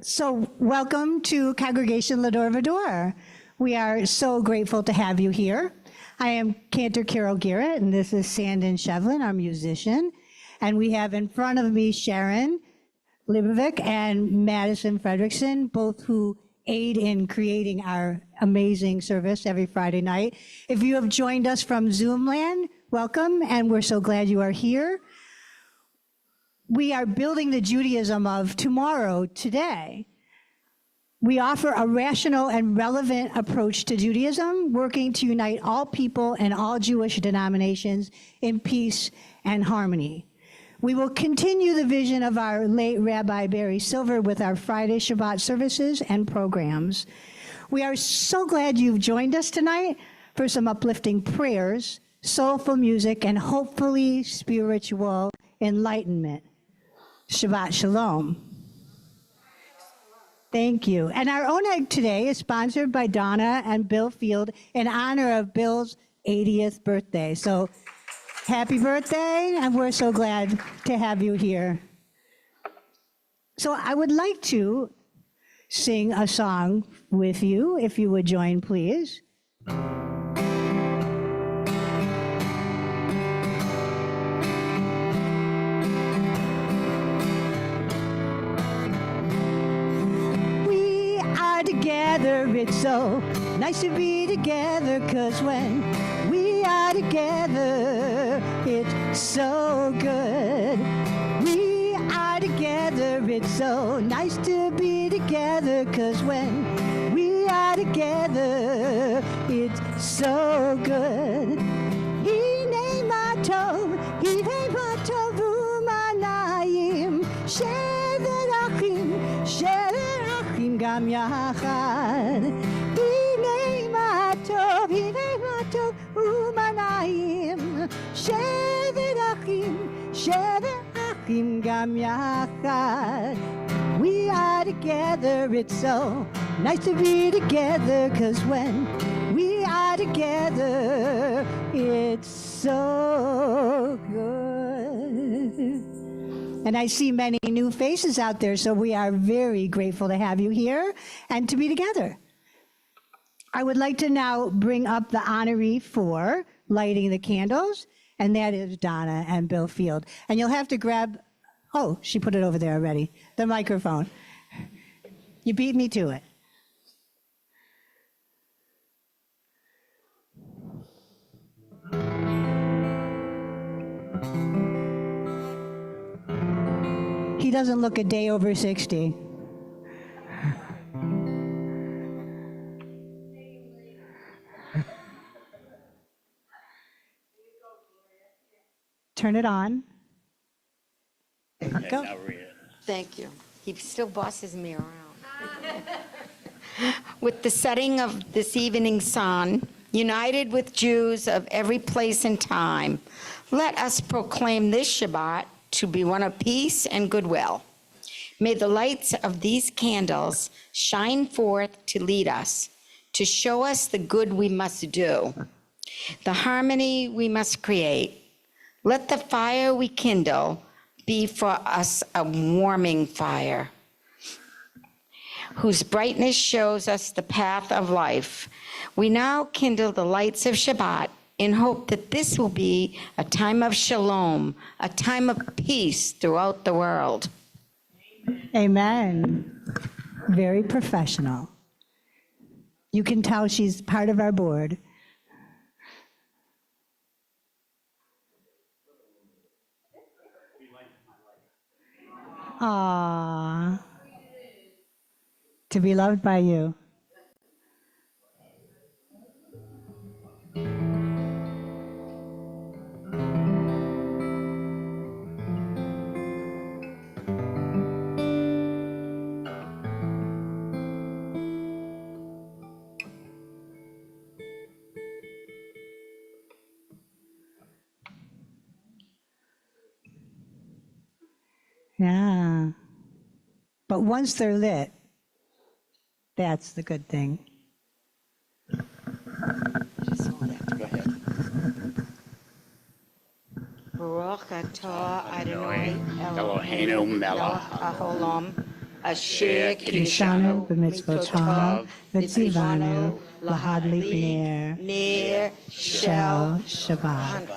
So welcome to Congregation L'Dor Va-Dor. We are so grateful to have you here. I am Cantor Carol Garrett, and this is Sandon Chevlin, our musician. And we have in front of me Sharon Libovic and Madison Fredrickson, both who aid in creating our amazing service every Friday night. If you have joined us from Zoom land, welcome, and we're so glad you are here. We are building the Judaism of tomorrow, today. We offer a rational and relevant approach to Judaism, working to unite all people and all Jewish denominations in peace and harmony. We will continue the vision of our late Rabbi Barry Silver with our Friday Shabbat services and programs. We are so glad you've joined us tonight for some uplifting prayers, soulful music, and hopefully spiritual enlightenment. Shabbat Shalom. Thank you. And our own egg today is sponsored by Donna and Bill Field in honor of Bill's 80th birthday. So happy birthday, and we're so glad to have you here. So I would like to sing a song with you, if you would join, please. Together, it's so nice to be together, 'cause when we are together, it's so good. We are together, it's so nice to be together, 'cause when we are together, it's so good. Hine matov u'manayim, sheverachim, גם יחד. הנה מה טוב ומנעים, שבת אחים גם יחד. We are together, it's so nice to be together, 'cause when we are together, it's so good. And I see many new faces out there, so we are very grateful to have you here and to be together. I would like to now bring up the honoree for lighting the candles, and that is Donna and Bill Field. And you'll have to grab, oh, she put it over there already, the microphone. You beat me to it. He doesn't look a day over 60. Turn it on. Go. Thank you. He still bosses me around. With the setting of this evening's sun, united with Jews of every place and time, let us proclaim this Shabbat to be one of peace and goodwill. May the lights of these candles shine forth to lead us, to show us the good we must do, the harmony we must create. Let the fire we kindle be for us a warming fire, whose brightness shows us the path of life. We now kindle the lights of Shabbat in hope that this will be a time of shalom, a time of peace throughout the world. Amen. Very professional. You can tell she's part of our board. Aww. To be loved by you. Yeah. But once they're lit, that's the good thing. Just hold it. Go ahead. Baruch atah Adonai Eloheinu melech haolam Asher Kishanu Kiddushanu b'mitzvotav, v'tzivanu lahadlik ner Ner shel Shel Shabbat.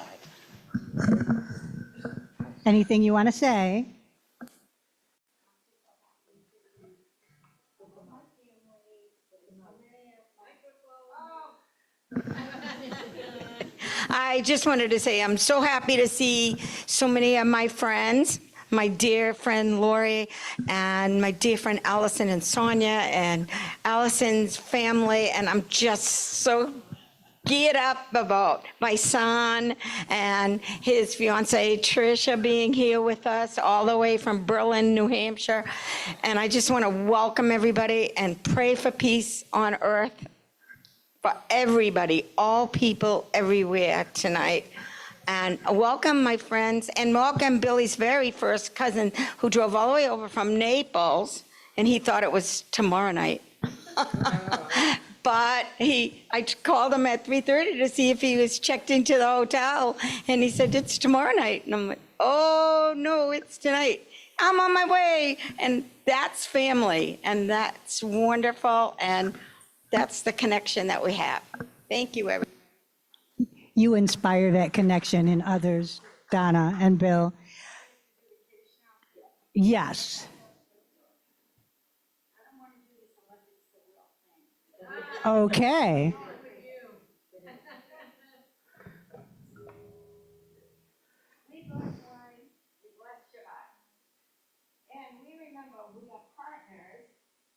Anything you want to say? I just wanted to say I'm so happy to see so many of my friends, my dear friend Lori and my dear friend Allison and Sonia and Allison's family, and I'm just so geared up about my son and his fiancee Tricia being here with us all the way from Berlin, New Hampshire. And I just want to welcome everybody and pray for peace on earth for everybody, all people everywhere tonight. And welcome my friends, and welcome Billy's very first cousin who drove all the way over from Naples, and he thought it was tomorrow night. But I called him at 3:30 to see if he was checked into the hotel, and he said, it's tomorrow night. And I'm like, oh, no, it's tonight. I'm on my way. And that's family, and that's wonderful, and that's the connection that we have. Thank you, everyone. You inspire that connection in others, Donna and Bill. Yes. Okay. We bless life, we bless Shabbat. And we remember we are partners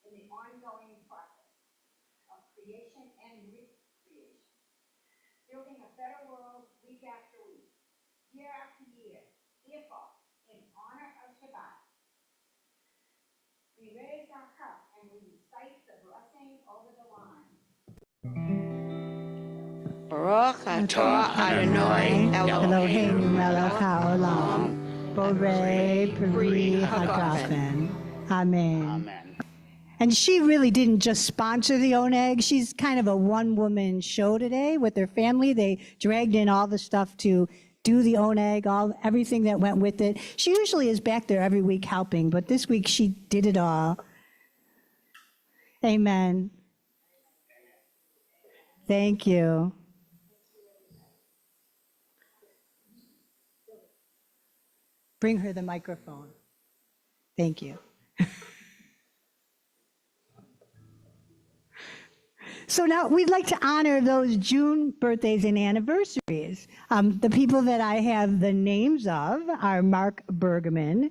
in the ongoing process of creation and recreation, building a better world week after week, year after year. Therefore, in honor of Shabbat, we raise our cup and we recite the blessing over the wine. Baruch atah Adonai Eloheinu melech haolam, borei peri hagafen. Amen. Amen. And she really didn't just sponsor the Oneg. She's kind of a one-woman show today with her family. They dragged in all the stuff to do the Oneg, everything that went with it. She usually is back there every week helping, but this week she did it all. Amen. Thank you. Bring her the microphone. Thank you. So now we'd like to honor those June birthdays and anniversaries. The people that I have the names of are Mark Bergman,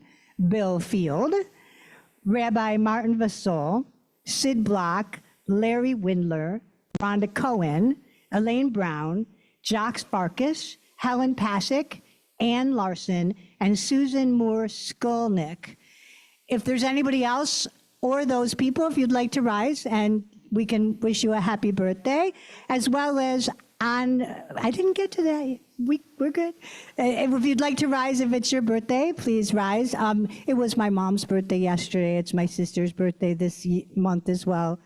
Bill Field, Rabbi Martin Vassol, Sid Block, Larry Windler, Rhonda Cohen, Elaine Brown, Jacques Farkas, Helen Pasick, Ann Larson, and Susan Moore Skolnick. If there's anybody else or those people, if you'd like to rise, and we can wish you a happy birthday, as well as I didn't get to that. We're good. If you'd like to rise, if it's your birthday, please rise. It was my mom's birthday yesterday. It's my sister's birthday this month as well.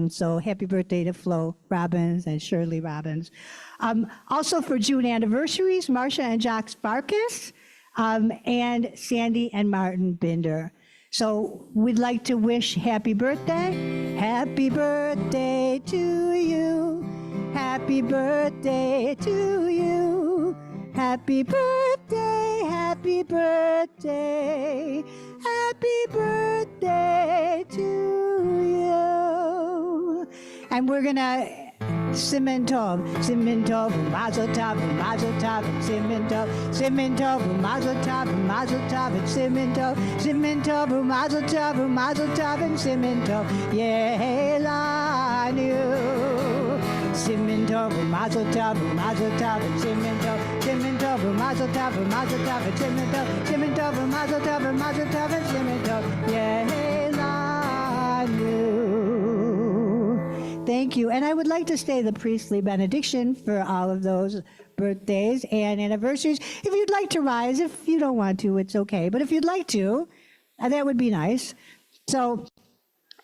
So happy birthday to Flo Robbins and Shirley Robbins. Also for June anniversaries, Marcia and Jacques Farkas, and Sandy and Martin Binder. So we'd like to wish happy birthday. Happy birthday to you. Happy birthday to you. Happy birthday, happy birthday. Happy birthday to you. And we're gonna Simin Tov, Mazel Tov, Mazel Tov, Simin Tov, Mazel Tov, Mazel Tov, and Simin Tov, Mazel Tov, Mazel Tov, and Simin Tov, Yehelanu. Simin Tov, Mazel Tov, Mazel Tov, and Simin Tov, Mazel Tov, Mazel Tov, and Simin Tov, Mazel Tov, Mazel Tov, and Simin Tov, Yehelanu. Thank you. And I would like to say the priestly benediction for all of those birthdays and anniversaries. If you'd like to rise, if you don't want to, it's okay. But if you'd like to, that would be nice. So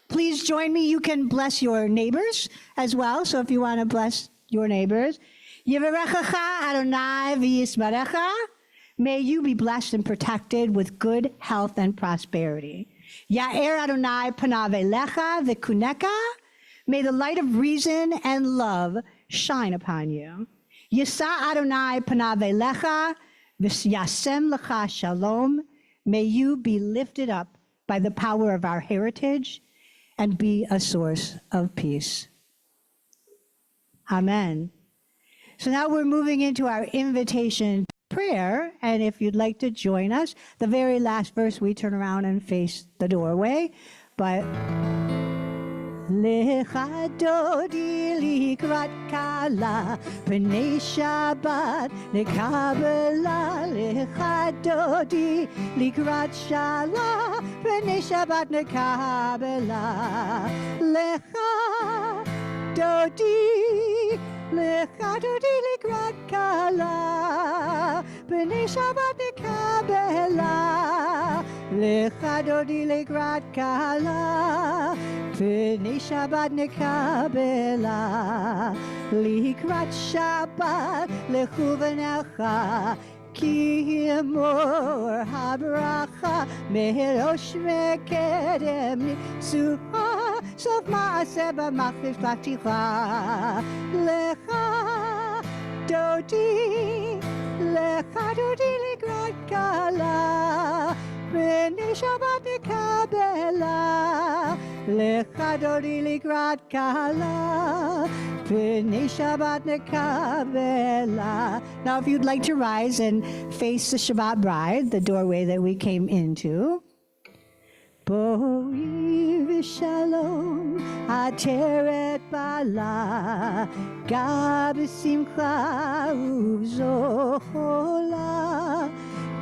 please join me. You can bless your neighbors as well. So if you want to bless your neighbors. Yivarechecha Adonai v'yisbarecha. May you be blessed and protected with good health and prosperity. Ya'er Adonai panav elecha v'kuneka. May the light of reason and love shine upon you. Yisa Adonai panav elecha v'yasem lecha shalom. May you be lifted up by the power of our heritage and be a source of peace. Amen. So now we're moving into our invitation to prayer. And if you'd like to join us, the very last verse, we turn around and face the doorway. But Lecha dodi likrat kala, p'nei Shabbat nekabela. Lecha dodi likrat shala, p'nei Shabbat nekabela. Lecha dodi likrat kala, p'nei Shabbat nekabela. Lecha dodi likrat kala, p'nei Shabbat nekabela. Likrat Shabbat lechu v'necha, ki amor habracha, merosh mekedem nitzuha, sof ma'aseh b'machlish b'ticha. Lecha dodi likrat kala, p'nei Shabbat nekabela. Lecha dodi likrat kala, p'nei Shabbat nekabela. Now, if you'd like to rise and face the Shabbat bride, the doorway that we came into. Boi v'shalom ateret bala, ga b'simcha uvzochola,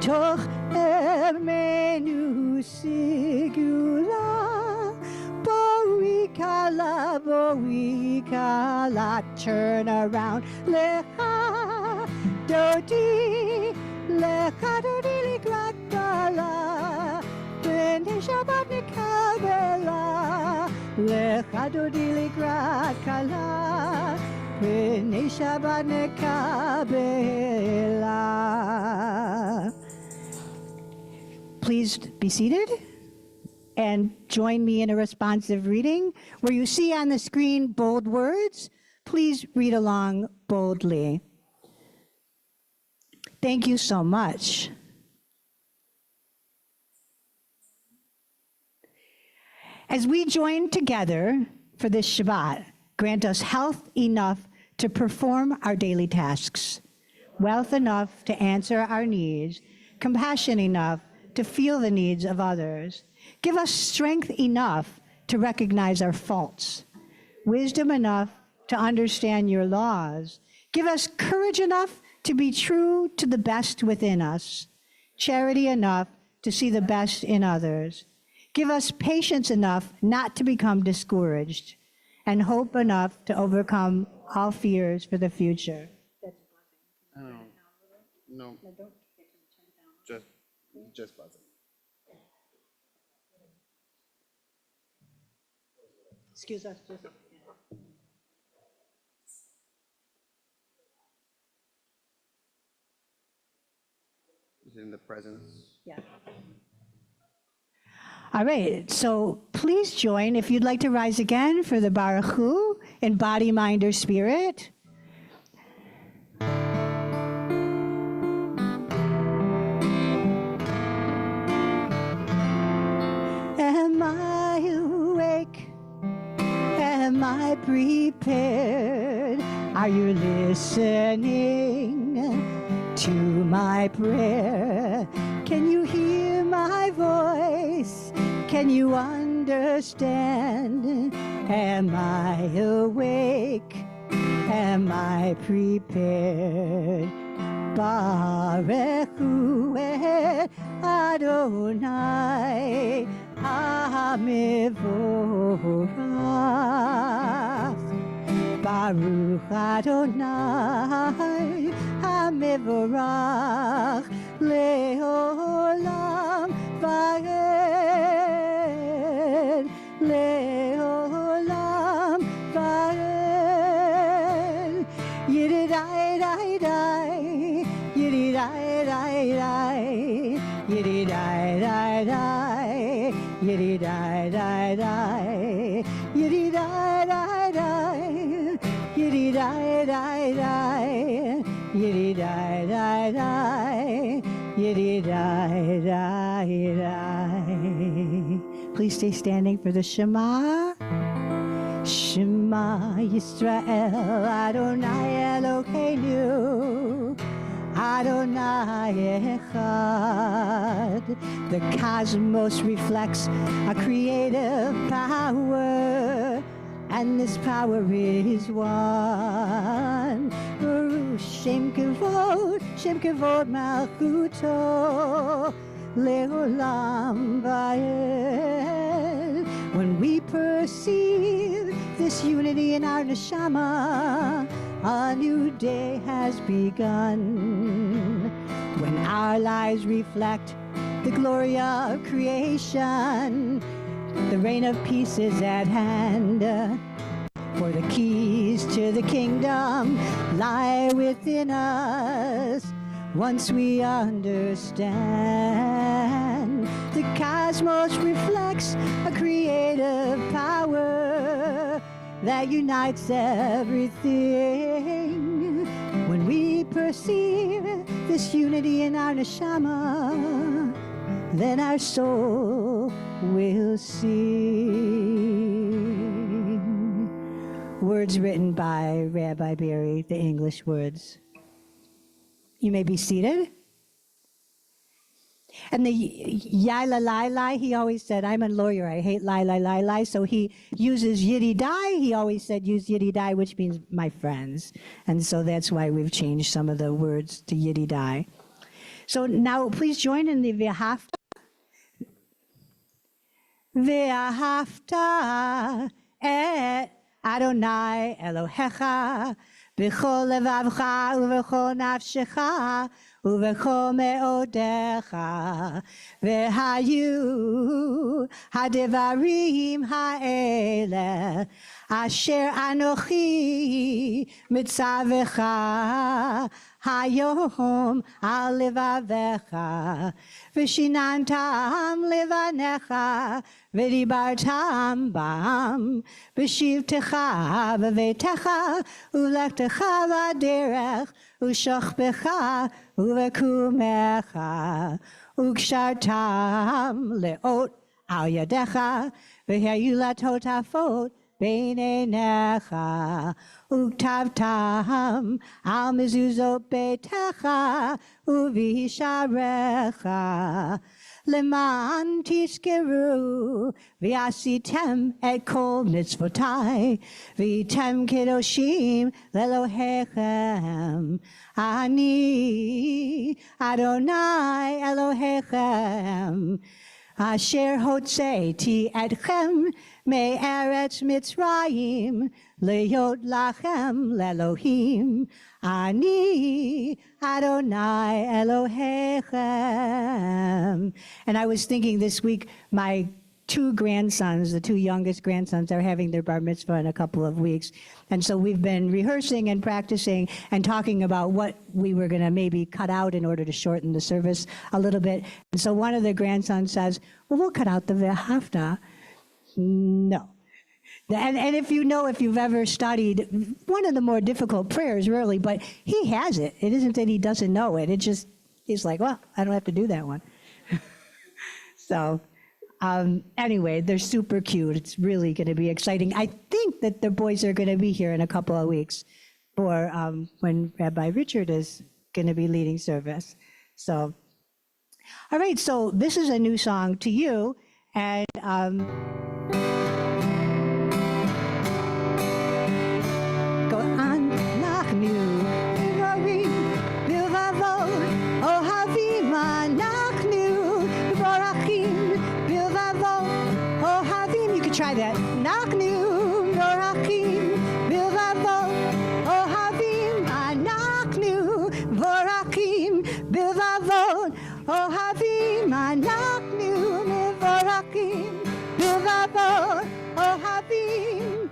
toch emenu sigula. Boi kala, turn around. Lecha dodi likrat kala, p'nei Shabbat nekabela. Lecha dodi likrat kala, p'nei Shabbat nekabela. Please be seated and join me in a responsive reading. Where you see on the screen bold words, please read along boldly. Thank you so much. As we join together for this Shabbat, grant us health enough to perform our daily tasks, wealth enough to answer our needs, compassion enough to feel the needs of others. Give us strength enough to recognize our faults, wisdom enough to understand your laws. Give us courage enough to be true to the best within us, charity enough to see the best in others. Give us patience enough not to become discouraged, and hope enough to overcome all fears for the future. No. Just buzzing. Excuse us. Just. Is it in the presence? Yeah. All right, so please join if you'd like to rise again for the Baruch Hu in body, mind, or spirit. Am I awake? Am I prepared? Are you listening to my prayer? Can you hear my voice? Can you understand? Am I awake? Am I prepared? Baruch Hu Adonai HaMevorach. Baruch Adonai HaMevorach Le'olam Va'ed, Le'olam Va'ed. Yididai-dai-dai, yididai-dai-dai, yididai-dai-dai, yiddy die die die, yiddy die die die, yiddy die die die, yiddy die die die, yiddy die die die. Please stay standing for the Shema. Shema Yisrael, Adonai Eloheinu, Adonai Echad. The cosmos reflects a creative power, and this power is one. Baruch Shem Kavod Malchuto, Leolam Vayed. When we perceive this unity in our neshama, a new day has begun. When our lives reflect the glory of creation, the reign of peace is at hand. For the keys to the kingdom lie within us. Once we understand, the cosmos reflects a creative power that unites everything. When we perceive this unity in our neshama, then our soul will sing. Words written by Rabbi Barry, the English words. You may be seated. And the yai la lai lai, he always said, I'm a lawyer, I hate lai lai lai lai, so he uses yiddy die. He always said use yiddy die, which means my friends. And so that's why we've changed some of the words to yiddy die. So now please join in the V'ahavta. V'ahavta et Adonai Elohecha b'chol levavcha uv'chol nafshecha uv'chol me'odecha v'hayu hadevarim ha'ele asher anochi mitzavecha hayom al levavecha v'shinantam levanecha v'dibartam bam b'shivtecha v'vetecha u'lechtecha v'aderech u'shochbecha u'vekumecha u'kshartam le'ot al yadecha v'hayu latotafot b'neinecha u'ktavtam al mezuzot betecha u'visharecha Leman tishkeru v'asitem et kol mitzvotai v'item kedoshim lelohechem ani Adonai Elohechem asher hotzeiti etchem me'eretz Mitzrayim leyot lachem lelohim ani Adonai Elohechem. And I was thinking this week, my two grandsons, the two youngest grandsons, are having their bar mitzvah in a couple of weeks. And so we've been rehearsing and practicing and talking about what we were going to maybe cut out in order to shorten the service a little bit. And so one of the grandsons says, well, we'll cut out the V'ahavta. No. And if you know, if you've ever studied, one of the more difficult prayers, really, but he has it. It isn't that he doesn't know it. It just, he's like, well, I don't have to do that one. So anyway, they're super cute. It's really going to be exciting. I think that the boys are going to be here in a couple of weeks for when Rabbi Richard is going to be leading service. So, all right, so this is a new song to you. And go on, Nachnu, Bilvavot, Ohavim, Nachnu, Borachim, Bilvavot, Ohavim. You could try that. Nachnu, Borachim, Bilvavot, Ohavim, Nachnu, Borachim, Bilvavot, Ohavim, Nachnu, Borachim, Bilvavot, Ohavim.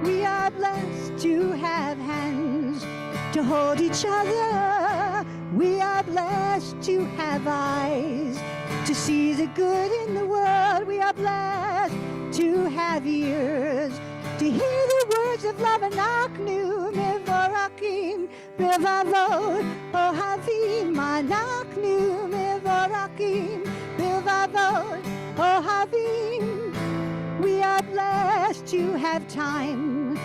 We are blessed to have hands to hold each other. We are blessed to have eyes to see the good in the world. We are blessed to have ears to hear the words of love. Anaknu mevorakim bevavot ohavim. Anaknu mevorakim bevavot ohavim. We are blessed to have time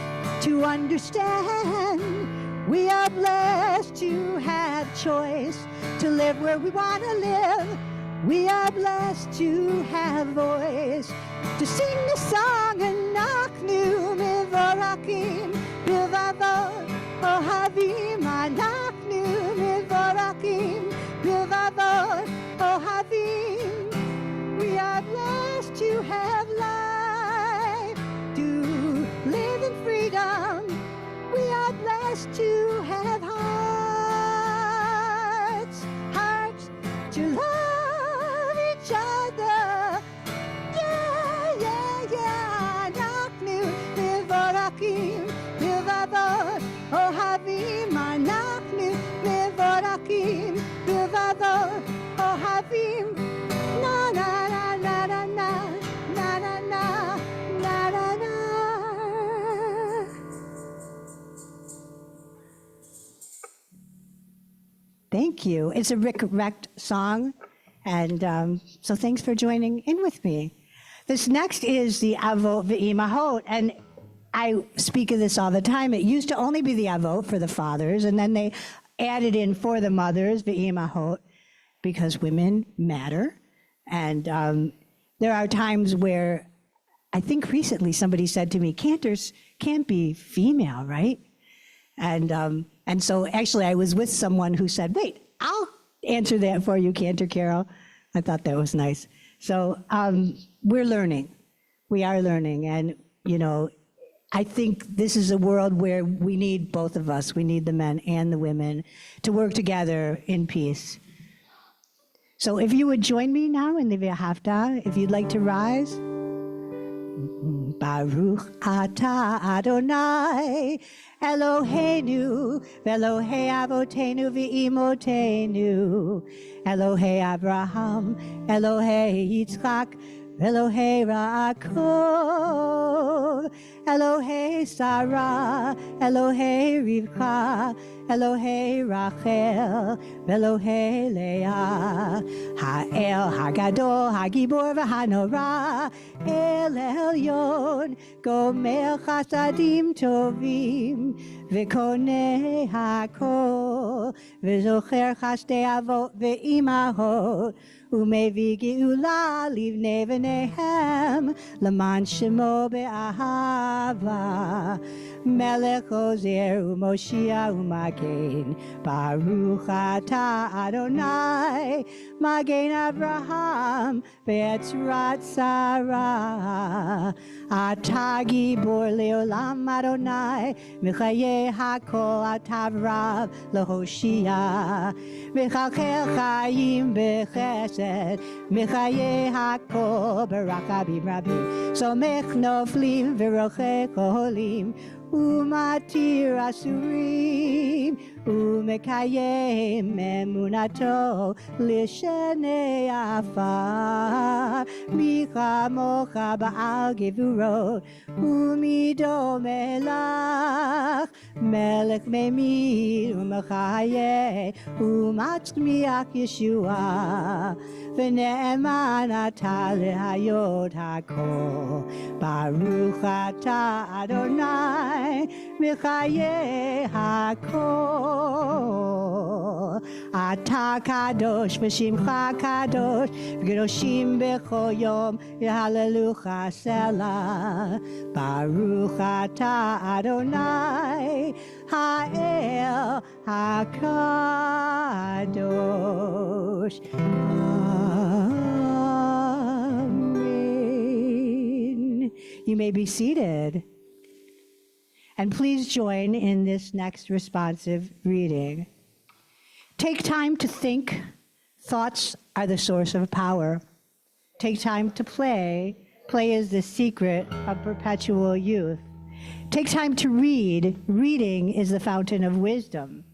to understand. We are blessed to have choice to live where we want to live. We are blessed to have voice to sing the song. Anaknu mevorakim bevavot ohavim. Anaknu mevorakim bevavot ohavim. We are blessed to have life, to live in freedom. We are blessed to have hearts, hearts to love each other. Yeah, yeah, yeah. Anaknu mevorakim bevavot ohavim. Anaknu mevorakim bevavot ohavim. Na na na na na na na na na na na na. Thank you. It's a Rick Wrecked song, and so thanks for joining in with me. This next is the Avot Ve'imahot, and I speak of this all the time. It used to only be the Avot for the fathers, and then they added in for the mothers, Ve'imahot, because women matter. And there are times where, I think recently somebody said to me, Cantors can't be female, right? And so actually I was with someone who said, wait, I'll answer that for you, Cantor Carol. I thought that was nice. So we're learning. We are learning. And, you know, I think this is a world where we need both of us. We need the men and the women to work together in peace. So if you would join me now in the V'ahavta, if you'd like to rise. Baruch atah Adonai Eloheinu v'Elohei Avotenu v'Imotenu Elohei Abraham Elohei Yitzchak Elohei Yaakov Elohei Sarah Elohei Rivka Elohei Rachel Elohei Leah Ha'el Hagadol Hagibor v'Hanora El Elyon Gomer Chasadim Tovim V'Konei Hakol V'Zocher Chasdei Avot Ve'imahot Umevi Geula Livnei V'Nehem L'man Shemo Be'ahava Melech Ozer U'Moshia U'Magen Baruch Atah Adonai Magen Avraham Ve'etzrat Sarah Atah Gibor Le'olam Adonai Mechaye Hakol Atav Rav Lehoshia Mechalchel Chayim B'Chesed Mechaye Hakol B'Rakabim Rabim Somech Noflim V'Rochei Koholim Umatir Asurim Umekayem Emunato Lishenei Afar Micha Mocha Ba'al Gevurot Umido Melach Melech Memid Umechaye Umatzmiach Yeshua V'ne'eman Atah Lehayot Hakol Baruch Atah Adonai Mechaye Hakol Atah Kadosh V'Shimcha Kadosh V'Kedoshim B'Chol Yom Yehallelujah Selah Baruch Atah Adonai Ha'el HaKadosh Amen. You may be seated. And please join in this next responsive reading. Take time to think. Thoughts are the source of power. Take time to play. Play is the secret of perpetual youth. Take time to read. Reading is the fountain of wisdom.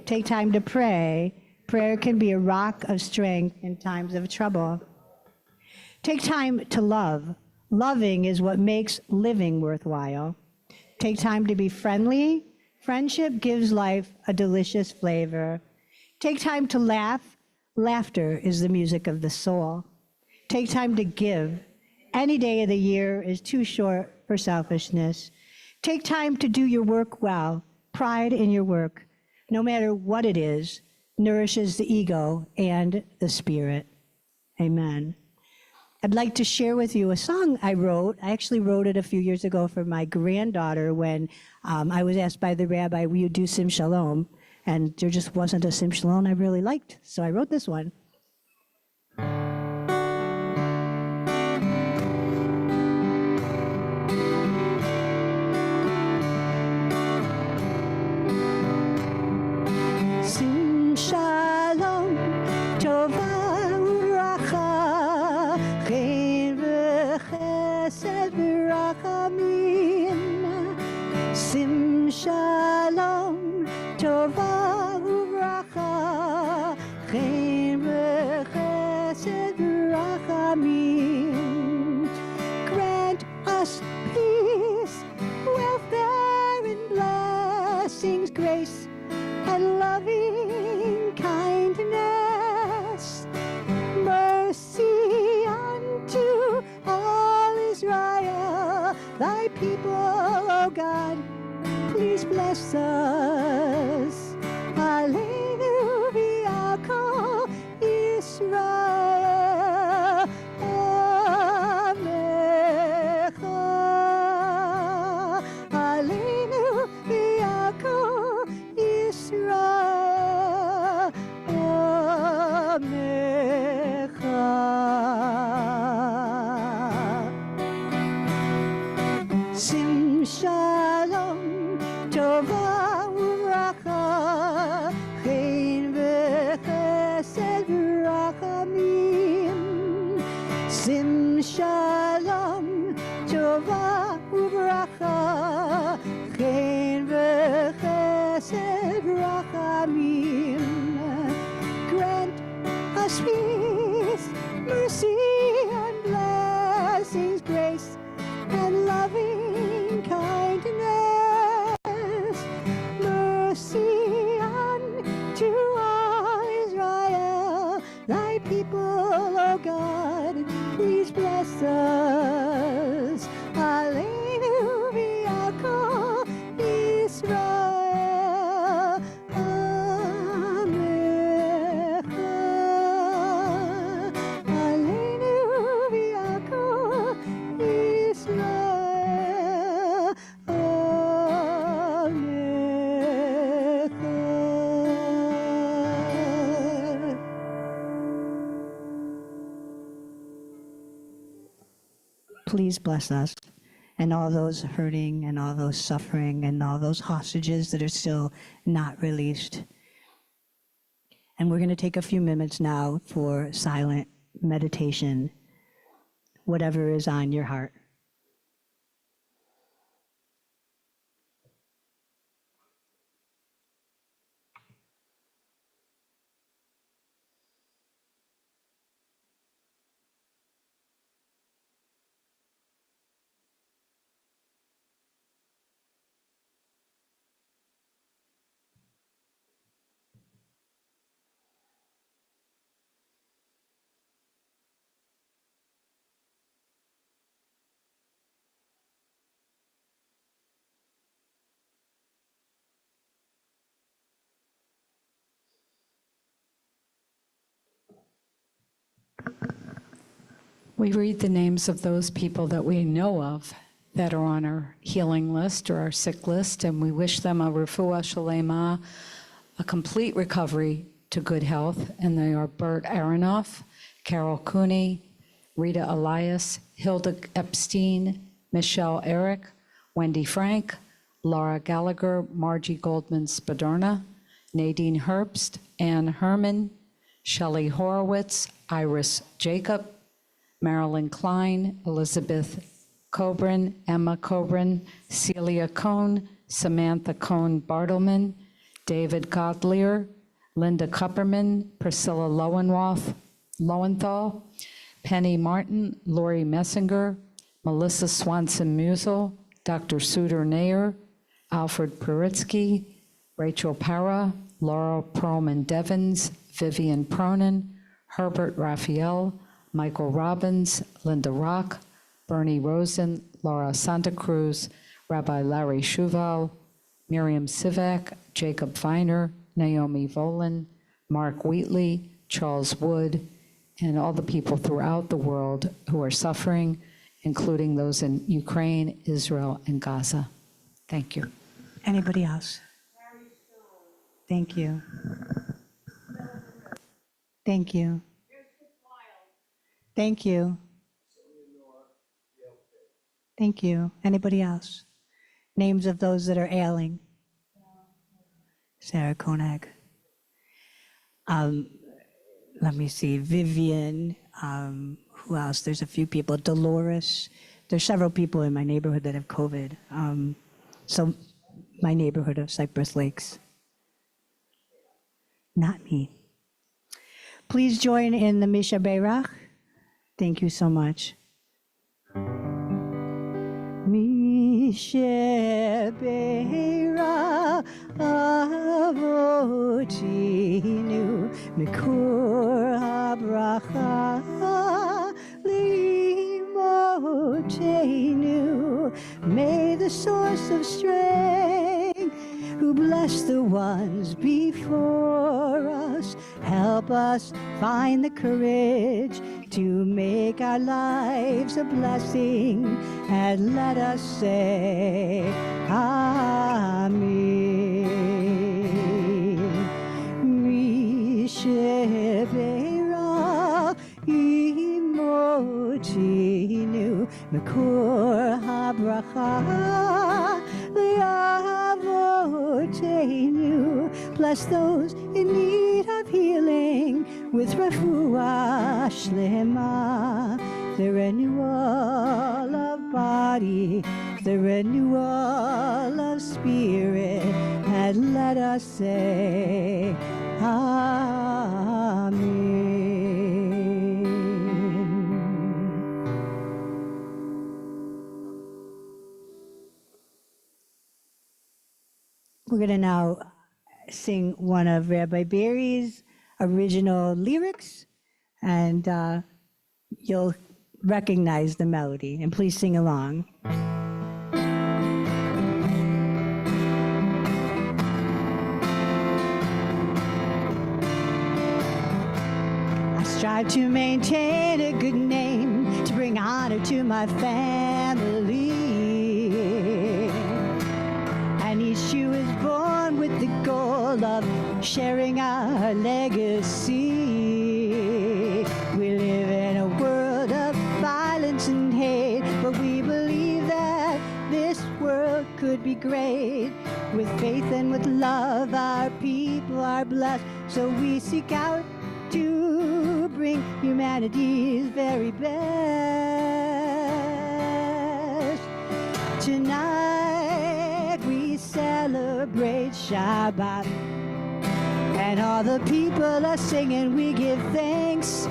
Take time to pray. Prayer can be a rock of strength in times of trouble. Take time to love. Loving is what makes living worthwhile. Take time to be friendly. Friendship gives life a delicious flavor. Take time to laugh. Laughter is the music of the soul. Take time to give. Any day of the year is too short for selfishness. Take time to do your work well. Pride in your work, no matter what it is, nourishes the ego and the spirit. Amen. I'd like to share with you a song I wrote. I actually wrote it a few years ago for my granddaughter when I was asked by the rabbi, will you do Sim Shalom? And there just wasn't a Sim Shalom I really liked, so I wrote this one. Sim Shalom, Tova Uracha, Chen v'chesed v'rachamim. Sim Shalom, Tova Uracha, Chen v'chesed v'rachamim. Grant us peace, welfare and blessings, grace and loving kindness, mercy unto all Israel, thy people, O God, please bless us. Aleinu v'yakol Yisrael, Amecha. Aleinu v'yakol Yisrael, Amecha. Sim Shalom, Tova Uracha, Chen v'chesed v'rachamim. Sim Shalom, Tova Uracha, Chen v'chesed v'rachamim. Grant us peace, mercy and blessings, grace and loving kindness, mercy unto all Israel, thy people, O God, please bless us. Aleinu v'yakol Yisrael, Amecha. Aleinu v'yakol Yisrael, Amecha. Please bless us and all those hurting and all those suffering and all those hostages that are still not released. And we're going to take a few minutes now for silent meditation, whatever is on your heart. We read the names of those people that we know of that are on our healing list or our sick list, and we wish them a refuah shalema, a complete recovery to good health. And they are Bert Aronoff, Carol Cooney, Rita Elias, Hilda Epstein, Michelle Eric, Wendy Frank, Laura Gallagher, Margie Goldman Spadorna, Nadine Herbst, Ann Herman, Shelley Horowitz, Iris Jacob, Marilyn Klein, Elizabeth Cobrin, Emma Cobrin, Celia Cohn, Samantha Cohn Bartleman, David Godlier, Linda Kupperman, Priscilla Lowenthal, Penny Martin, Lori Messinger, Melissa Swanson Musel, Dr. Suter Nair, Alfred Peritsky, Rachel Para, Laura Perlman Devens, Vivian Pronin, Herbert Raphael, Michael Robbins, Linda Rock, Bernie Rosen, Laura Santa Cruz, Rabbi Larry Shuval, Miriam Sivak, Jacob Viner, Naomi Volin, Mark Wheatley, Charles Wood, and all the people throughout the world who are suffering, including those in Ukraine, Israel, and Gaza. Thank you. Anybody else? Thank you. Thank you. Thank you. Thank you. Anybody else? Names of those that are ailing? Sarah Koenig. Let me see. Vivian. Who else? There's a few people. Dolores. There's several people in my neighborhood that have COVID. So my neighborhood of Cypress Lakes. Not me. Please join in the Misha Beirach. Thank you so much. Misha Beirach avotinu mikor habracha limotenu. May the source of strength, who bless the ones before us, help us find the courage to make our lives a blessing, and let us say Amen. Mishebera imotinu mekor habracha le'avotenu. Bless those in need of healing with refuah shlema, the renewal of body, the renewal of spirit, and let us say Amen. We're going to now sing one of Rabbi Barry's original lyrics, and you'll recognize the melody, and please sing along. I strive to maintain a good name, to bring honor to my family, and each Jew is born with the goal of sharing our legacy. We live in a world of violence and hate, but we believe that this world could be great. With faith and with love, our people are blessed, so we seek out to bring humanity's very best. Tonight we celebrate Shabbat, and all the people are singing. We give thanks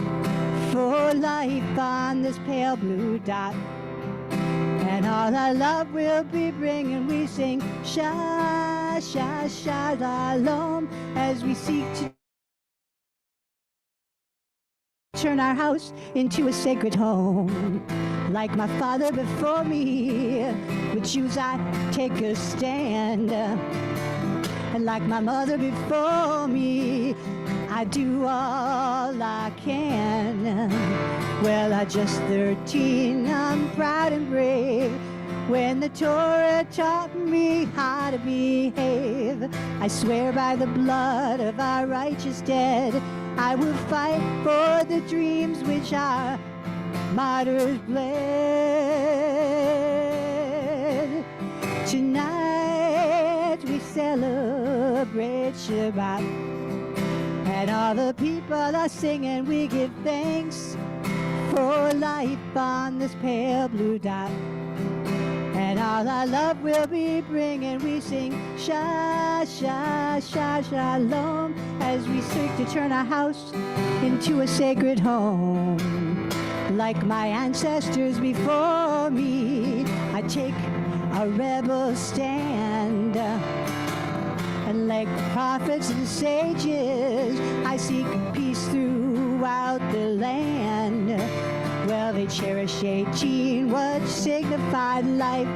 for life on this pale blue dot, and all our love we'll be bringing. We sing Shalom as we seek to turn our house into a sacred home. Like my father before me, with Jews I take a stand, and like my mother before me, I do all I can. Well, I'm just 13, I'm proud and brave. When the Torah taught me how to behave, I swear by the blood of our righteous dead, I will fight for the dreams which our martyrs bled. Tonight we celebrate Shabbat, and all the people are singing. We give thanks for life on this pale blue dot, and all our love we'll be bringing. We sing Shalom as we seek to turn our house into a sacred home. Like my ancestors before me, I take a rebel stand. And like prophets and sages, I seek peace throughout the land. Well, they cherished 18, what signified life,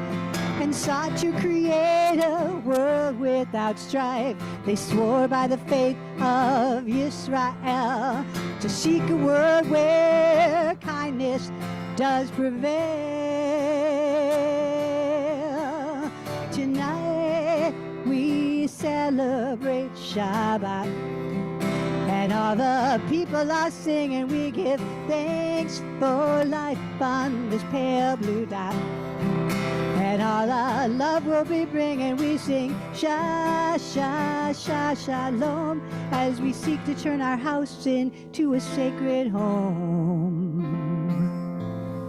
and sought to create a world without strife. They swore by the faith of Israel to seek a world where kindness does prevail. Tonight we celebrate Shabbat, and all the people are singing. We give thanks for life on this pale blue dot. And all our love will be bringing. We sing shalom as we seek to turn our house into a sacred home.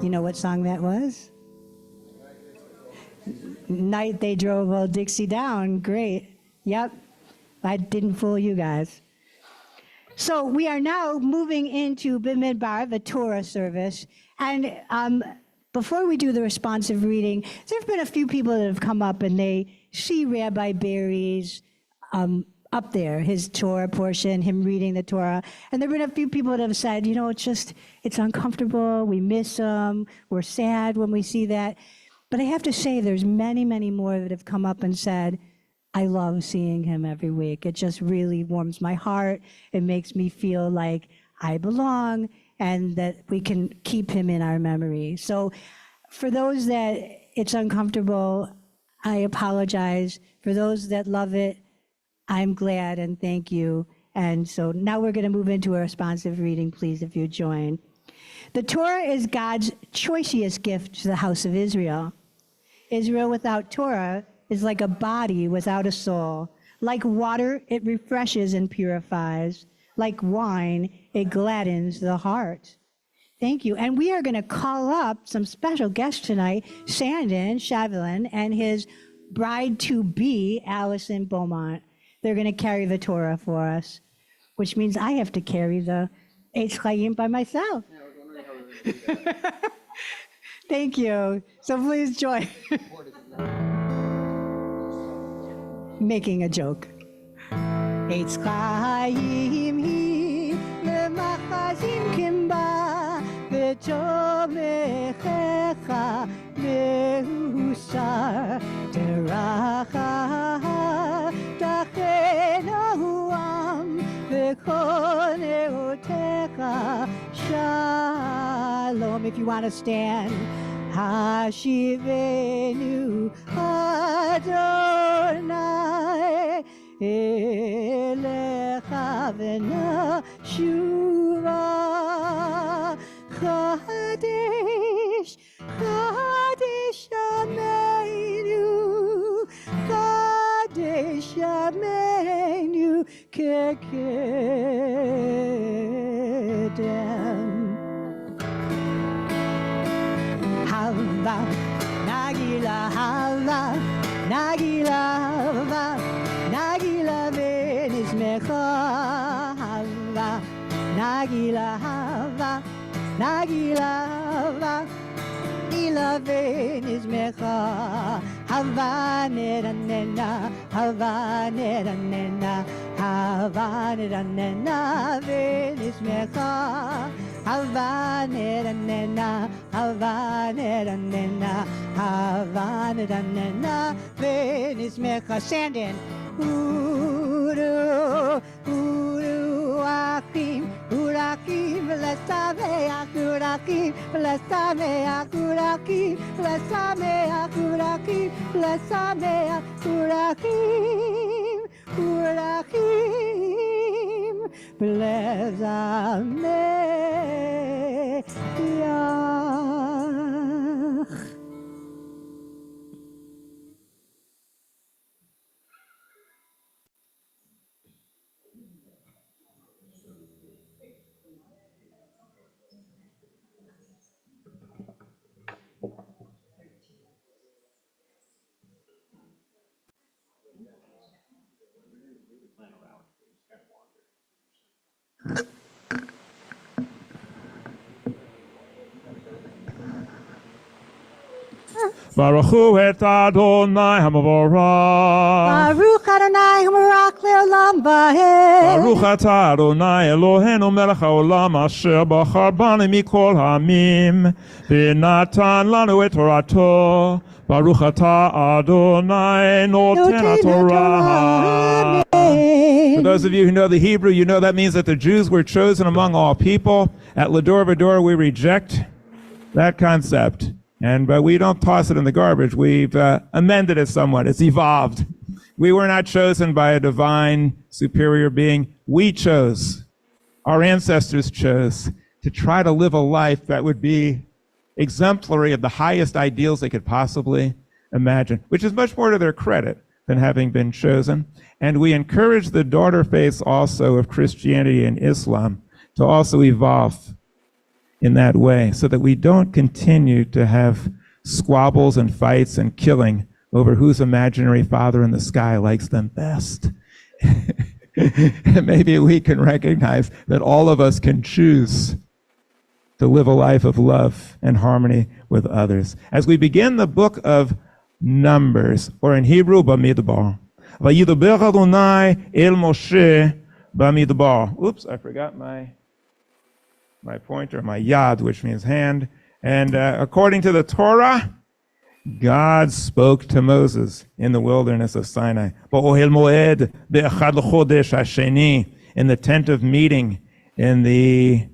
You know what song that was? Night They Drove Old Dixie Down. Great. Yep. I didn't fool you guys. So we are now moving into Bemidbar, the Torah service. And before we do the responsive reading, there have been a few people that have come up and they see Rabbi Barry's up there, his Torah portion, him reading the Torah. And there have been a few people that have said, you know, it's uncomfortable. We miss him. We're sad when we see that. But I have to say, there's many, many more that have come up and said, I love seeing him every week. It just really warms my heart. It makes me feel like I belong and that we can keep him in our memory. So for those that it's uncomfortable, I apologize. For those that love it, I'm glad and thank you. And so now we're going to move into a responsive reading, please, if you join. The Torah is God's choicest gift to the house of Israel. Israel without Torah is like a body without a soul. Like water, it refreshes and purifies. Like wine, it gladdens the heart. Thank you. And we are going to call up some special guests tonight, Sandon Chevlin and his bride-to-be, Allison Beaumont. They're going to carry the Torah for us, which means I have to carry the Eitz Chaim by myself. Yeah, I was wondering how we were going to do that. Thank you. So please join. Making a joke. Eitz Chaim hi lemachazim kimba v'tov mechecha mehusar teracha tachenu am v'kol neotecha shalom. If you want to stand. Hashivenu Adonai Elecha v'nashuva Chadesh Chadesh Ameinu Chadesh Ameinu Kekedem Hava, Nagila, Hava, Nagila, Hava, Nagila, Venismecha, Hava, Nagila, Hava, Nagila, Hava, Ila, Venismecha, Hava, Neranena, Hava, Neranena, Hava, Neranena, Venismecha, Hava neranena, Hava neranena, Hava neranena, Venismecha. Sandon. Uru, Uru, Achim, Urakim, Lesameach, Urakim, Lesameach, Urakim, Lesameach, Urakim, Lesameach, Urakim, Urakim, Blezameach. Baruch hu et Adonai hamavorach. Baruch Adonai Hamarach Le'olam Va'ed. Baruch atah Adonai Eloheinu melech haolam asher bachar banu mikol ha'amim v'natan lanu et Torato. Baruch atah Adonai noten haTorah. For those of you who know the Hebrew, you know that means that the Jews were chosen among all people. At L'Dor Va-Dor, we reject that concept. But we don't toss it in the garbage. We've amended it somewhat. It's evolved. We were not chosen by a divine superior being. We chose, our ancestors chose, to try to live a life that would be exemplary of the highest ideals they could possibly imagine, which is much more to their credit than having been chosen. And we encourage the daughter faiths also of Christianity and Islam to also evolve in that way so that we don't continue to have squabbles and fights and killing over whose imaginary father in the sky likes them best. Maybe we can recognize that all of us can choose to live a life of love and harmony with others. As we begin the book of Numbers, or in Hebrew, Bemidbar. Vayidaber Adonai el Moshe Bemidbar. Oops, I forgot my pointer, my yad, which means hand. And according to the Torah, God spoke to Moses in the wilderness of Sinai. Ba'ohel moed be'echad l'chodesh hasheni, in the tent of meeting, in the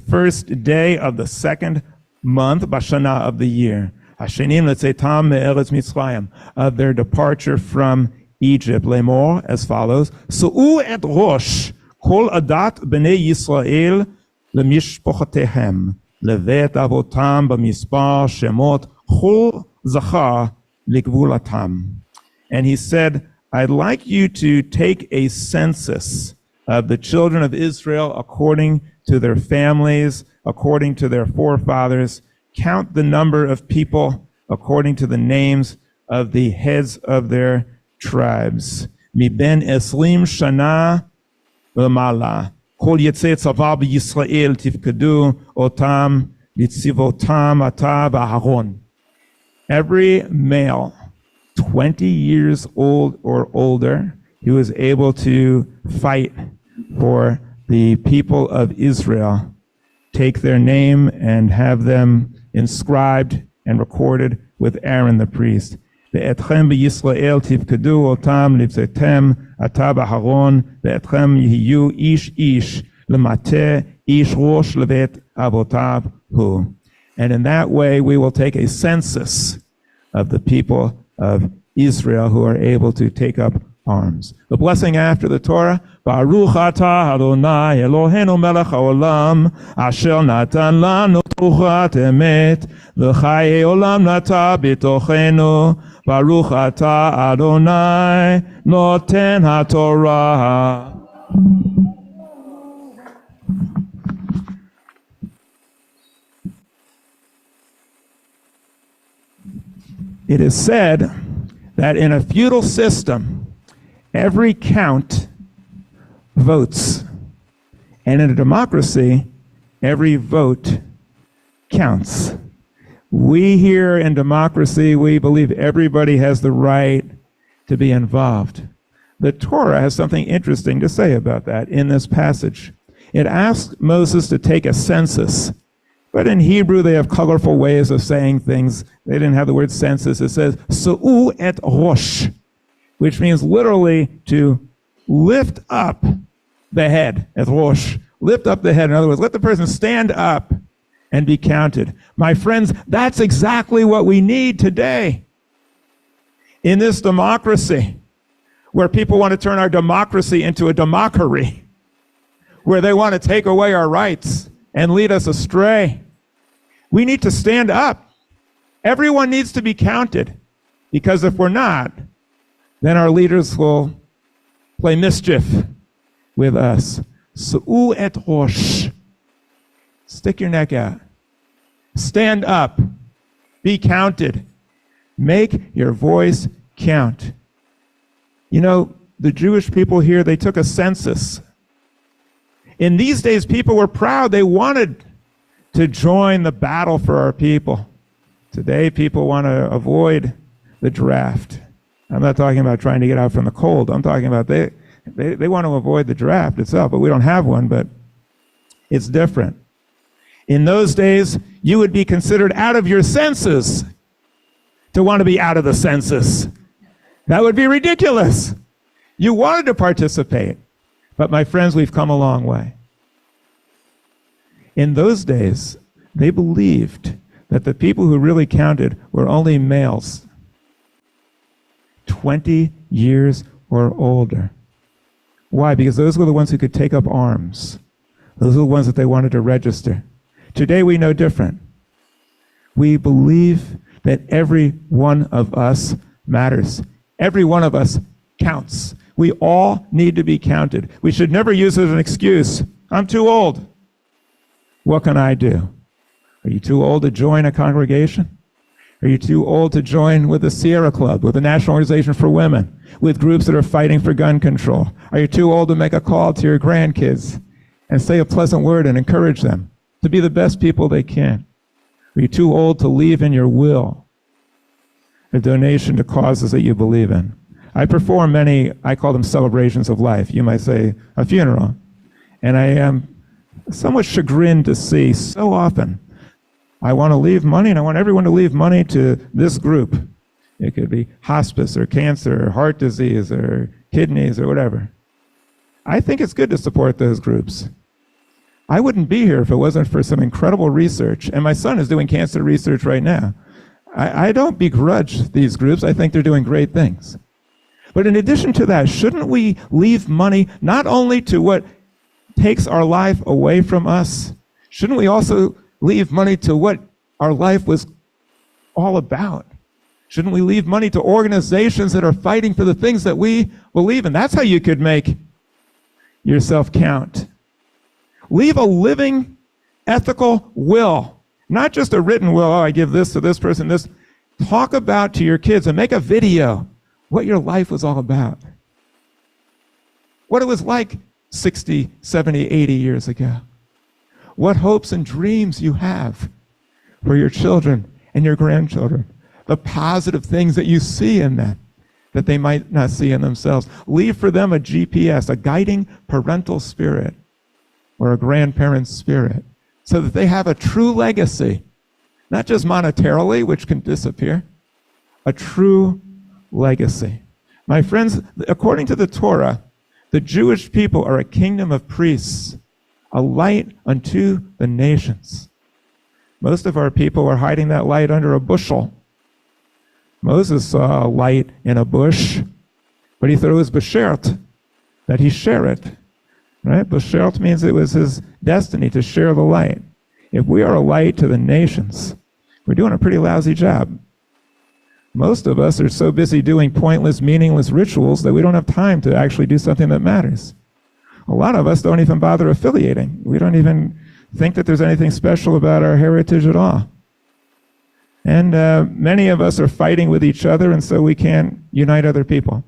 first day of the second month, Bashana of the year. Hashenim letzetam me'eretz Mitzrayim, of their departure from Egypt. Lemor, as follows: Su'u et rosh kol adat b'nei Yisrael lemishpochatehem levet avotam b'mispar shemot chol zachar likvulatam. And he said, I'd like you to take a census of the children of Israel according to their families, according to their forefathers. Count the number of people according to the names of the heads of their tribes. Mi ben esrim shana v'mala. Kol yetzei tzava b'Yisrael tifkedu otam litzivotam ata v'Aharon. Every male 20 years old or older who is able to fight for the people of Israel, take their name and have them inscribed and recorded with Aaron the priest. Ve'etchem b'Yisrael tifkedu otam livzetem ata b'Aharon ve'etchem yihiyu ish ish lemate ish rosh levet avotav hu. And in that way we will take a census of the people of Israel who are able to take up arms. The blessing after the Torah: Baruch atah Adonai Eloheinu melech haolam asher natan lanu Torah emet v'chayei olam nata b'tochenu. Baruch atah Adonai noten haTorah. It is said that in a feudal system, every count votes. And in a democracy, every vote counts. We here in democracy, we believe everybody has the right to be involved. The Torah has something interesting to say about that in this passage. It asks Moses to take a census, but in Hebrew they have colorful ways of saying things. They didn't have the word census. It says, Su'u et rosh, which means literally to lift up the head, et rosh. Lift up the head. In other words, let the person stand up and be counted. My friends, that's exactly what we need today. In this democracy, where people want to turn our democracy into a demockery, where they want to take away our rights and lead us astray, we need to stand up. Everyone needs to be counted, because if we're not, then our leaders will play mischief with us. Su'u et rosh. Stick your neck out. Stand up. Be counted. Make your voice count. You know, the Jewish people here, they took a census. In these days, people were proud. They wanted to join the battle for our people. Today, people want to avoid the draft. I'm not talking about trying to get out from the cold. I'm talking about they want to avoid the draft itself, but we don't have one, but it's different. In those days, you would be considered out of your senses to want to be out of the census. That would be ridiculous. You wanted to participate. But my friends, we've come a long way. In those days, they believed that the people who really counted were only males, 20 years or older. Why? Because those were the ones who could take up arms. Those were the ones that they wanted to register. Today we know different. We believe that every one of us matters. Every one of us counts. We all need to be counted. We should never use it as an excuse. I'm too old. What can I do? Are you too old to join a congregation? Are you too old to join with the Sierra Club, with the National Organization for Women, with groups that are fighting for gun control? Are you too old to make a call to your grandkids and say a pleasant word and encourage them to be the best people they can? Are you too old to leave in your will a donation to causes that you believe in? I perform many, I call them celebrations of life. You might say a funeral. And I am somewhat chagrined to see so often, I want to leave money, and I want everyone to leave money to this group. It could be hospice or cancer or heart disease or kidneys or whatever. I think it's good to support those groups. I wouldn't be here if it wasn't for some incredible research, and my son is doing cancer research right now. I don't begrudge these groups. I think they're doing great things. But in addition to that, shouldn't we leave money not only to what takes our life away from us, shouldn't we also leave money to what our life was all about? Shouldn't we leave money to organizations that are fighting for the things that we believe in? That's how you could make yourself count. Leave a living, ethical will, not just a written will, oh, I give this to this person, this. Talk about to your kids and make a video what your life was all about. What it was like 60, 70, 80 years ago. What hopes and dreams you have for your children and your grandchildren. The positive things that you see in them that they might not see in themselves. Leave for them a GPS, a guiding parental spirit or a grandparent's spirit, so that they have a true legacy, not just monetarily, which can disappear, a true legacy. My friends, according to the Torah, the Jewish people are a kingdom of priests, a light unto the nations. Most of our people are hiding that light under a bushel. Moses saw a light in a bush, but he thought it was beshert, that he share it. Right? Beshert means it was his destiny to share the light. If we are a light to the nations, we're doing a pretty lousy job. Most of us are so busy doing pointless, meaningless rituals that we don't have time to actually do something that matters. A lot of us don't even bother affiliating. We don't even think that there's anything special about our heritage at all. And many of us are fighting with each other, and so we can't unite other people.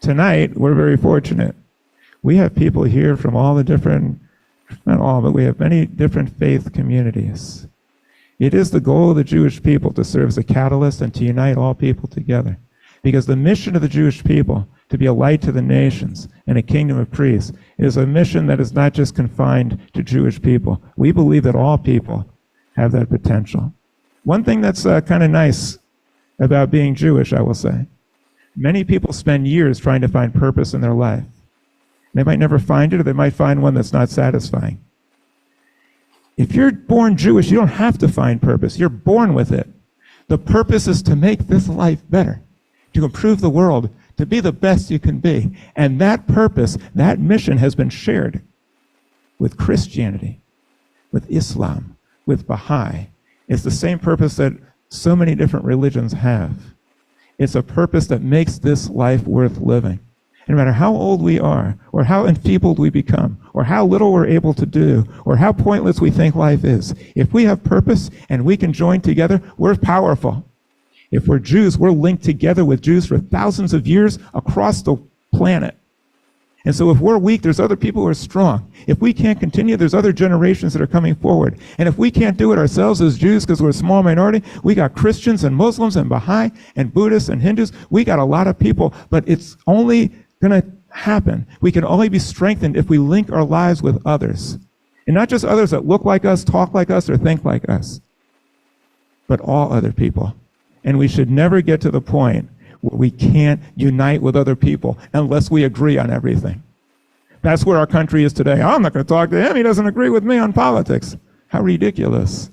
Tonight, we're very fortunate. We have people here from all the different, not all, but we have many different faith communities. It is the goal of the Jewish people to serve as a catalyst and to unite all people together. Because the mission of the Jewish people, to be a light to the nations and a kingdom of priests, is a mission that is not just confined to Jewish people. We believe that all people have that potential. One thing that's kind of nice about being Jewish, I will say, many people spend years trying to find purpose in their life. They might never find it, or they might find one that's not satisfying. If you're born Jewish, you don't have to find purpose. You're born with it. The purpose is to make this life better, to improve the world, to be the best you can be. And that purpose, that mission has been shared with Christianity, with Islam, with Baha'i. It's the same purpose that so many different religions have. It's a purpose that makes this life worth living. And no matter how old we are, or how enfeebled we become, or how little we're able to do, or how pointless we think life is, if we have purpose and we can join together, we're powerful. If we're Jews, we're linked together with Jews for thousands of years across the planet. And so if we're weak, there's other people who are strong. If we can't continue, there's other generations that are coming forward. And if we can't do it ourselves as Jews because we're a small minority, we got Christians and Muslims and Baha'i and Buddhists and Hindus. We got a lot of people, but it's only going to happen. We can only be strengthened if we link our lives with others. And not just others that look like us, talk like us, or think like us, but all other people. And we should never get to the point where we can't unite with other people unless we agree on everything. That's where our country is today. I'm not going to talk to him. He doesn't agree with me on politics. How ridiculous.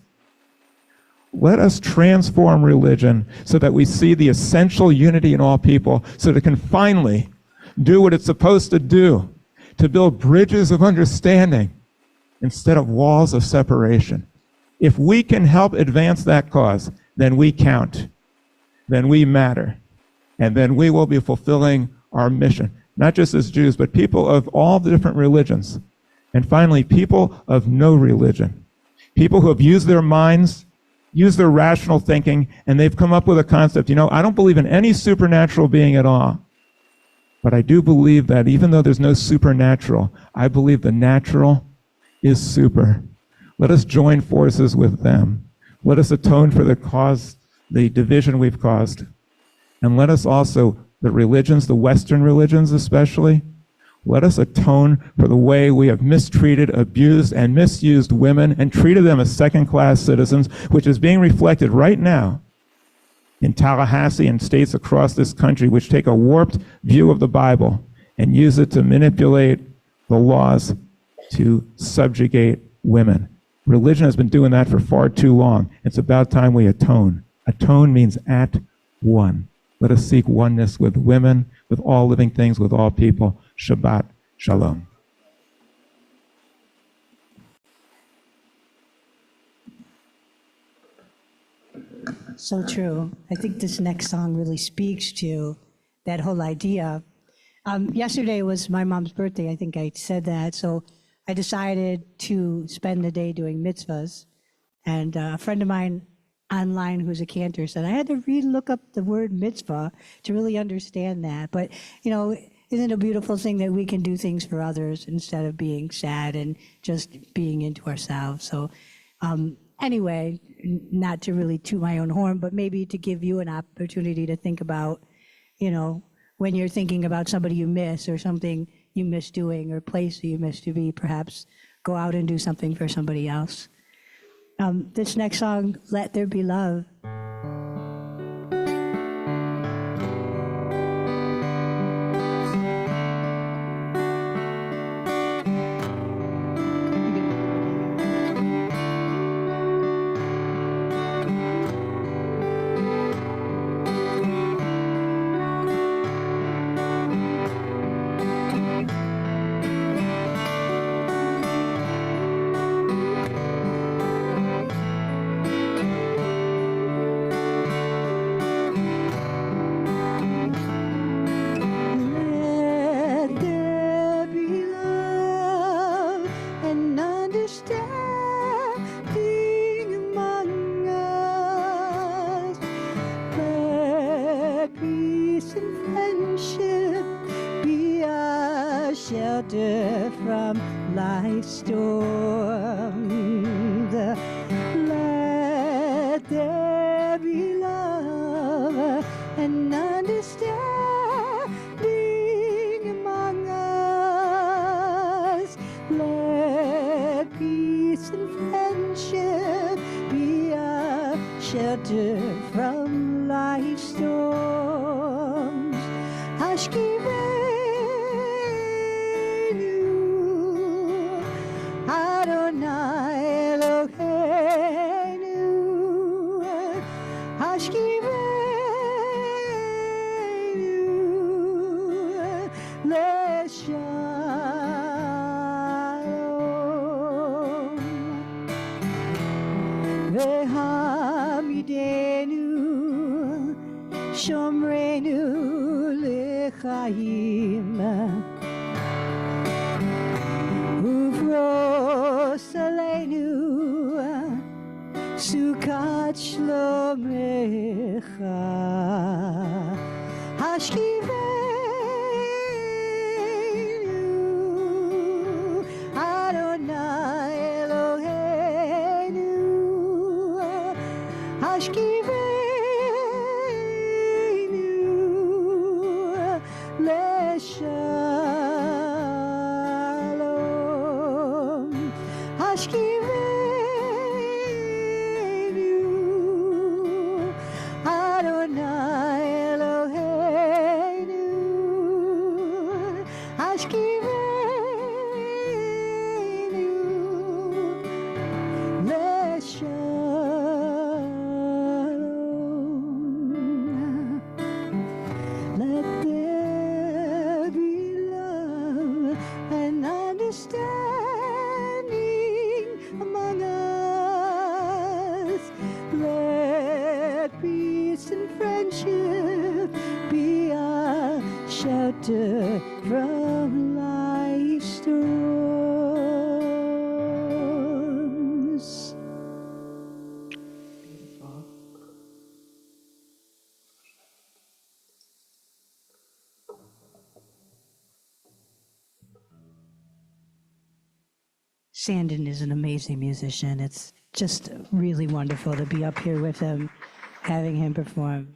Let us transform religion so that we see the essential unity in all people, so that it can finally do what it's supposed to do, to build bridges of understanding instead of walls of separation. If we can help advance that cause, then we count, then we matter, and then we will be fulfilling our mission, not just as Jews, but people of all the different religions. And finally, people of no religion, people who have used their minds, used their rational thinking, and they've come up with a concept. I don't believe in any supernatural being at all, but I do believe that even though there's no supernatural, I believe the natural is super. Let us join forces with them. Let us atone for the cause, the division we've caused. And let us also, the religions, the Western religions especially, let us atone for the way we have mistreated, abused, and misused women and treated them as second-class citizens, which is being reflected right now in Tallahassee and states across this country, which take a warped view of the Bible and use it to manipulate the laws to subjugate women. Religion has been doing that for far too long. It's about time we atone. Atone means at one. Let us seek oneness with women, with all living things, with all people. Shabbat Shalom. So true. I think this next song really speaks to that whole idea. Yesterday was my mom's birthday. I think I said that. So I decided to spend the day doing mitzvahs. And a friend of mine online who's a cantor said I had to look up the word mitzvah to really understand that. But, isn't it a beautiful thing that we can do things for others instead of being sad and just being into ourselves? So anyway, not to really toot my own horn, but maybe to give you an opportunity to think about, when you're thinking about somebody you miss or something you miss doing or place you miss to be, perhaps go out and do something for somebody else. This next song, Let There Be Love. Shelter from life's storms. Let there be love and understanding among us. Let peace and friendship be a shelter from life's storms. Hashkive Shomrenu lechaim uvros aleinu sukat shlomecha hashkivenu Ashkivenu, Adonai Eloheinu, Ashkivenu, Leshalom. Let there be love and understanding among us. Let peace and friendship be our shelter from life's storms. Sandon is an amazing musician. It's just really wonderful to be up here with him, having him perform.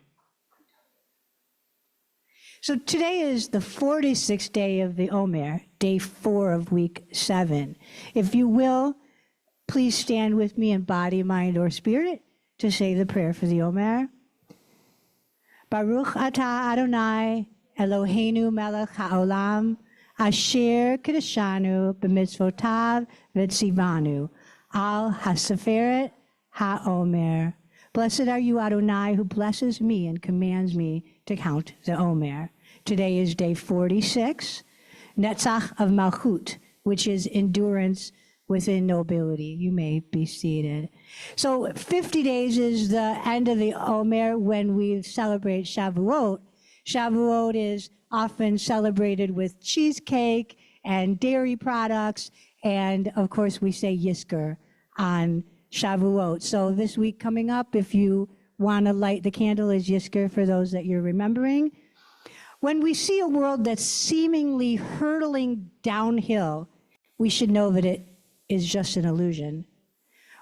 So today is the 46th day of the Omer, day 4 of week 7. If you will, please stand with me in body, mind, or spirit to say the prayer for the Omer. Baruch atah Adonai Eloheinu melech haolam asher kiddushanu b'mitzvotav v'tzivanu al haseferet haomer. Blessed are you, Adonai, who blesses me and commands me to count the Omer. Today is day 46, Netzach of Malchut, which is endurance within nobility. You may be seated. So 50 days is the end of the Omer when we celebrate Shavuot. Shavuot is often celebrated with cheesecake and dairy products, and of course we say Yizkor on Shavuot. So this week coming up, if you want to light the candle, is Yizkor for those that you're remembering. When we see a world that's seemingly hurtling downhill, we should know that it is just an illusion.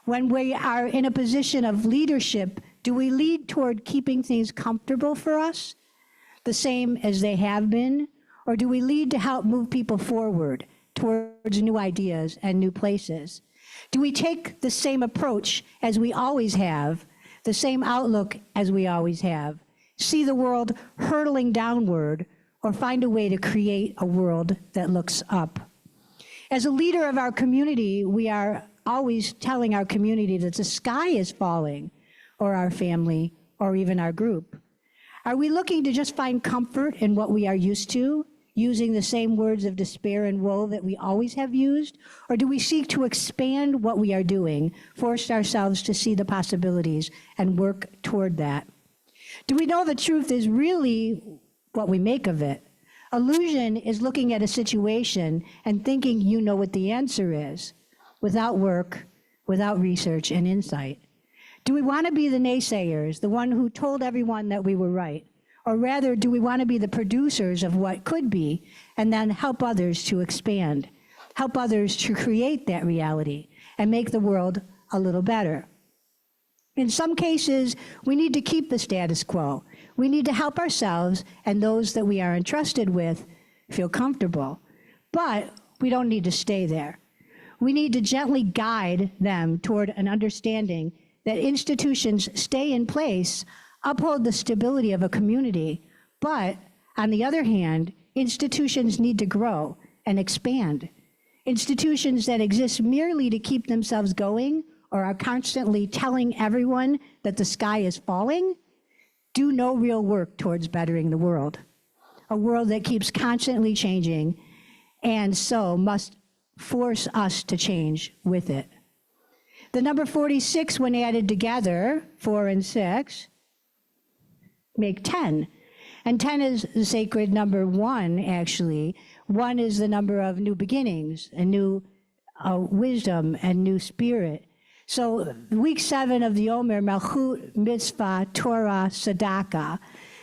When we are in a position of leadership, do we lead toward keeping things comfortable for us, the same as they have been? Or do we lead to help move people forward towards new ideas and new places? Do we take the same approach as we always have, the same outlook as we always have, see the world hurtling downward, or find a way to create a world that looks up? As a leader of our community, we are always telling our community that the sky is falling, or our family, or even our group. Are we looking to just find comfort in what we are used to, using the same words of despair and woe that we always have used? Or do we seek to expand what we are doing, force ourselves to see the possibilities and work toward that? Do we know the truth is really what we make of it? Illusion is looking at a situation and thinking you know what the answer is, without work, without research and insight. Do we want to be the naysayers, the one who told everyone that we were right? Or rather, do we want to be the producers of what could be and then help others to expand, help others to create that reality and make the world a little better? In some cases, we need to keep the status quo. We need to help ourselves and those that we are entrusted with feel comfortable. But we don't need to stay there. We need to gently guide them toward an understanding that institutions stay in place, uphold the stability of a community, but on the other hand, institutions need to grow and expand. Institutions that exist merely to keep themselves going or are constantly telling everyone that the sky is falling do no real work towards bettering the world. A world that keeps constantly changing and so must force us to change with it. The number 46, when added together, 4 and 6, make 10. And 10 is the sacred number 1, actually. 1 is the number of new beginnings, and new wisdom, and new spirit. So week 7 of the Omer, Malchut, Mitzvah, Torah, Tzedakah,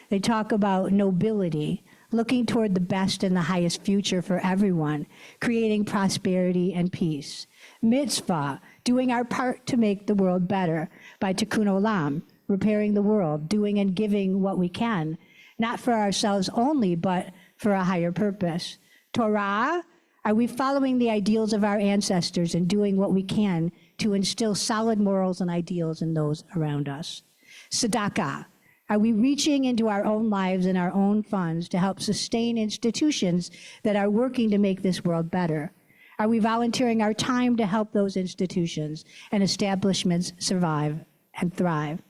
they talk about nobility, looking toward the best and the highest future for everyone, creating prosperity and peace. Mitzvah, doing our part to make the world better by tikkun olam, repairing the world, doing and giving what we can, not for ourselves only, but for a higher purpose. Torah, Are we following the ideals of our ancestors and doing what we can to instill solid morals and ideals in those around us? Tzedakah. Are we reaching into our own lives and our own funds to help sustain institutions that are working to make this world better? Are we volunteering our time to help those institutions and establishments survive and thrive?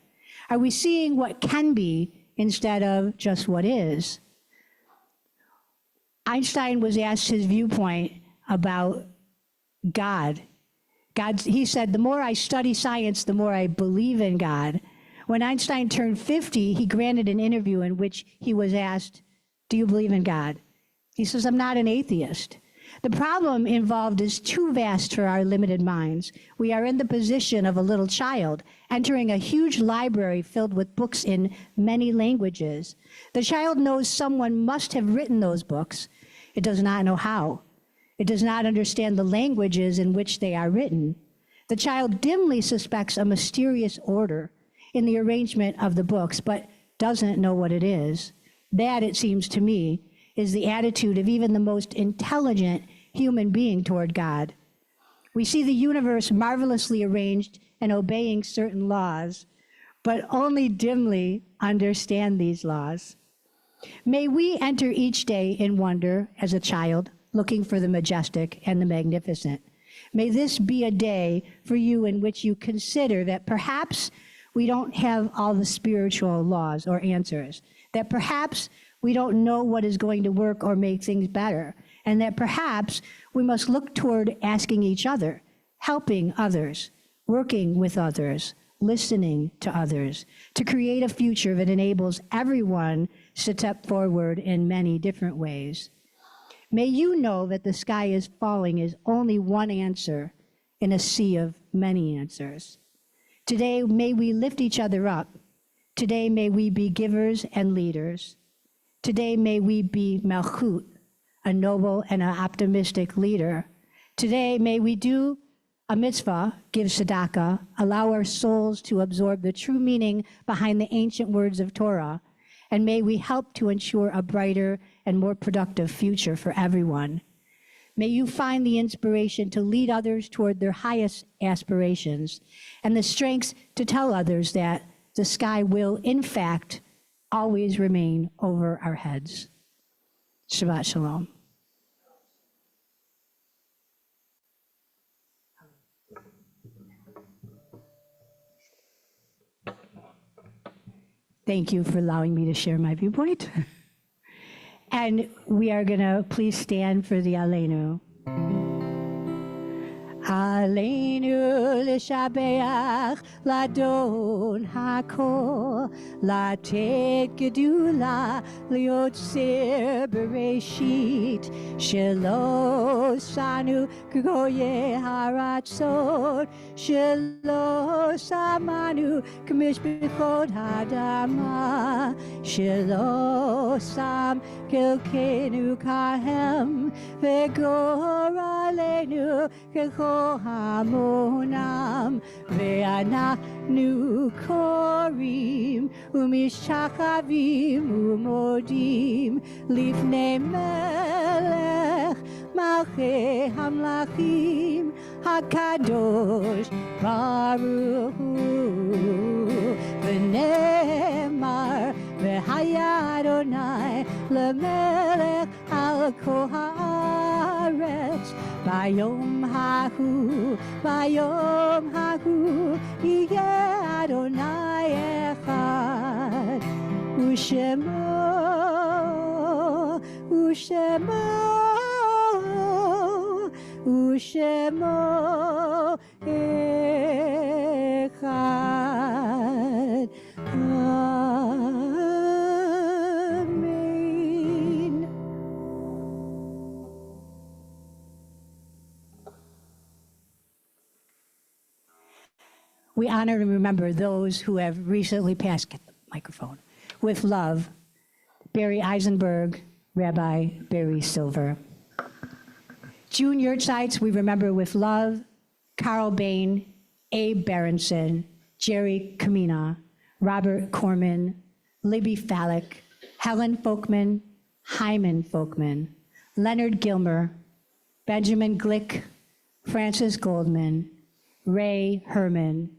Are we seeing what can be instead of just what is? Einstein was asked his viewpoint about God. He said, the more I study science, the more I believe in God. When Einstein turned 50, he granted an interview in which he was asked, do you believe in God? He says, I'm not an atheist. The problem involved is too vast for our limited minds. We are in the position of a little child entering a huge library filled with books in many languages. The child knows someone must have written those books. It does not know how. It does not understand the languages in which they are written. The child dimly suspects a mysterious order in the arrangement of the books, but doesn't know what it is. That, it seems to me, is the attitude of even the most intelligent human being toward God. We see the universe marvelously arranged and obeying certain laws, but only dimly understand these laws. May we enter each day in wonder as a child, looking for the majestic and the magnificent. May this be a day for you in which you consider that perhaps we don't have all the spiritual laws or answers, that perhaps we don't know what is going to work or make things better, and that perhaps we must look toward asking each other, helping others, working with others, listening to others, to create a future that enables everyone to step forward in many different ways. May you know that the sky is falling is only one answer in a sea of many answers. Today, may we lift each other up. Today, may we be givers and leaders. Today, may we be Malchut, a noble and an optimistic leader. Today, may we do a mitzvah, give tzedakah, allow our souls to absorb the true meaning behind the ancient words of Torah, and may we help to ensure a brighter and more productive future for everyone. May you find the inspiration to lead others toward their highest aspirations and the strength to tell others that the sky will, in fact, always remain over our heads. Shabbat Shalom. Thank you for allowing me to share my viewpoint. And we are going to please stand for the Aleinu. Aleinu l'shabeach l'adon hakol latet gedula liotzer bereshit shelo sanu kgoye haratzot shelo samanu k'mishpachot hadama shelo sam kilkenu kahem v'gor aleinu k'chol hamonam ve'anachnu korim umishachavim umodim lifnei melech malchei hamlachim hakadosh baruch hu v'ne'emar ve'haya Adonai lemelech al kol haaretz Bayom hahu, yeh Adonai echad, u'shemo, echad. Amen. We honor and remember those who have recently passed, get the microphone, with love. Barry Eisenberg, Rabbi Barry Silver. June Yurtzites, we remember with love, Carl Bain, Abe Berenson, Jerry Kamina, Robert Corman, Libby Fallick, Helen Folkman, Hyman Folkman, Leonard Gilmer, Benjamin Glick, Francis Goldman, Ray Herman,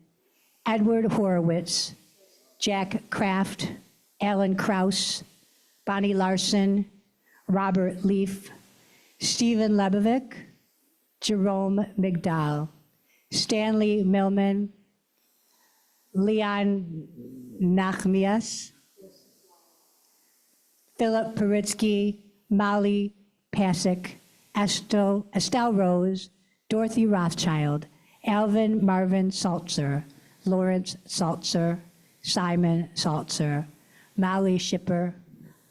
Edward Horowitz, Jack Kraft, Alan Kraus, Bonnie Larson, Robert Leaf, Stephen Lebovic, Jerome Migdal, Stanley Millman, Leon Nachmias, Philip Paritsky, Molly Pasick, Estelle Rose, Dorothy Rothschild, Alvin Marvin Saltzer, Lawrence Saltzer, Simon Saltzer, Molly Shipper,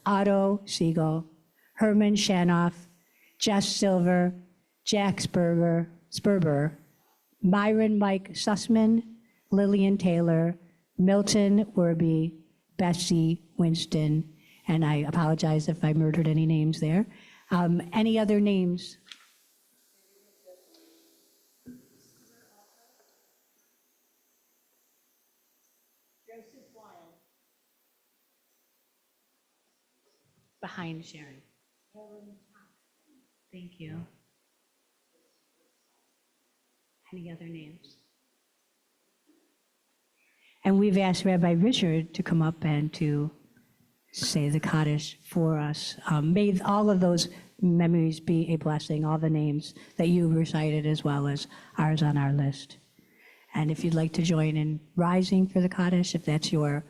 Otto Siegel, Herman Shanoff, Jess Silver, Jack Sperber, Myron Mike Sussman, Lillian Taylor, Milton Werby, Betsy Winston, and I apologize if I murdered any names there. Any other names? Behind Sharon. Thank you. Any other names? And we've asked Rabbi Richard to come up and to say the Kaddish for us. May all of those memories be a blessing, all the names that you recited as well as ours on our list. And if you'd like to join in rising for the Kaddish, if that's your...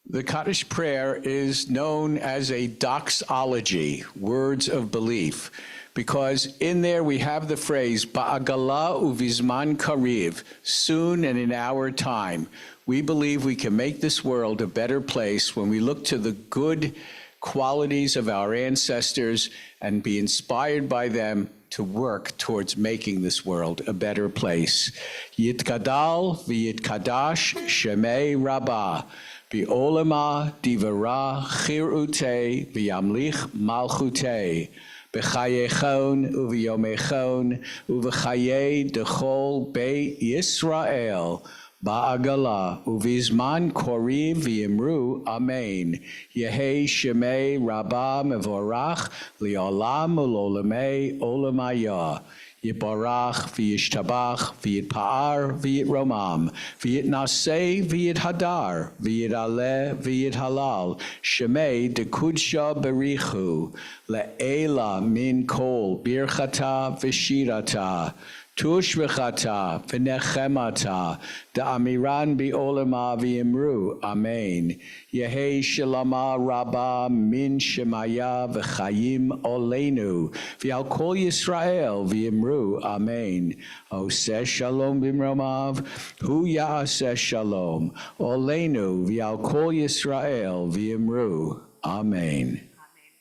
The Kaddish prayer is known as a doxology, words of belief, because in there we have the phrase, Ba'agala uvizman kariv, soon and in our time. We believe we can make this world a better place when we look to the good qualities of our ancestors and be inspired by them to work towards making this world a better place. Yitkadal v'yitkadash shemei rabbah. Bi'olama divara chirute v'yamlich malchute. B'chayechon uv'yomechon uv'chaye dechol be Yisrael. Ba'agala uvizman koriv v'yimru amen. Yehi shemei rabbah mevorach li'olam u'lolamei olamaya. Yibarach v'yishtabach v'yitpa'ar v'yitromam v'yitnaseh v'yithadar v'yitaleh v'yithalal shemei dekudsha berichu le'ela min kol birchata v'shirata tushvechata v'nechemata da'amiran bi'olama v'yimru amen. Yehi shalama rabba min shemaya v'chayim olenu v'al kol Yisrael v'yimru amen. Oseh shalom b'mromav hu ya'aseh shalom olenu v'al kol Yisrael v'yimru amen.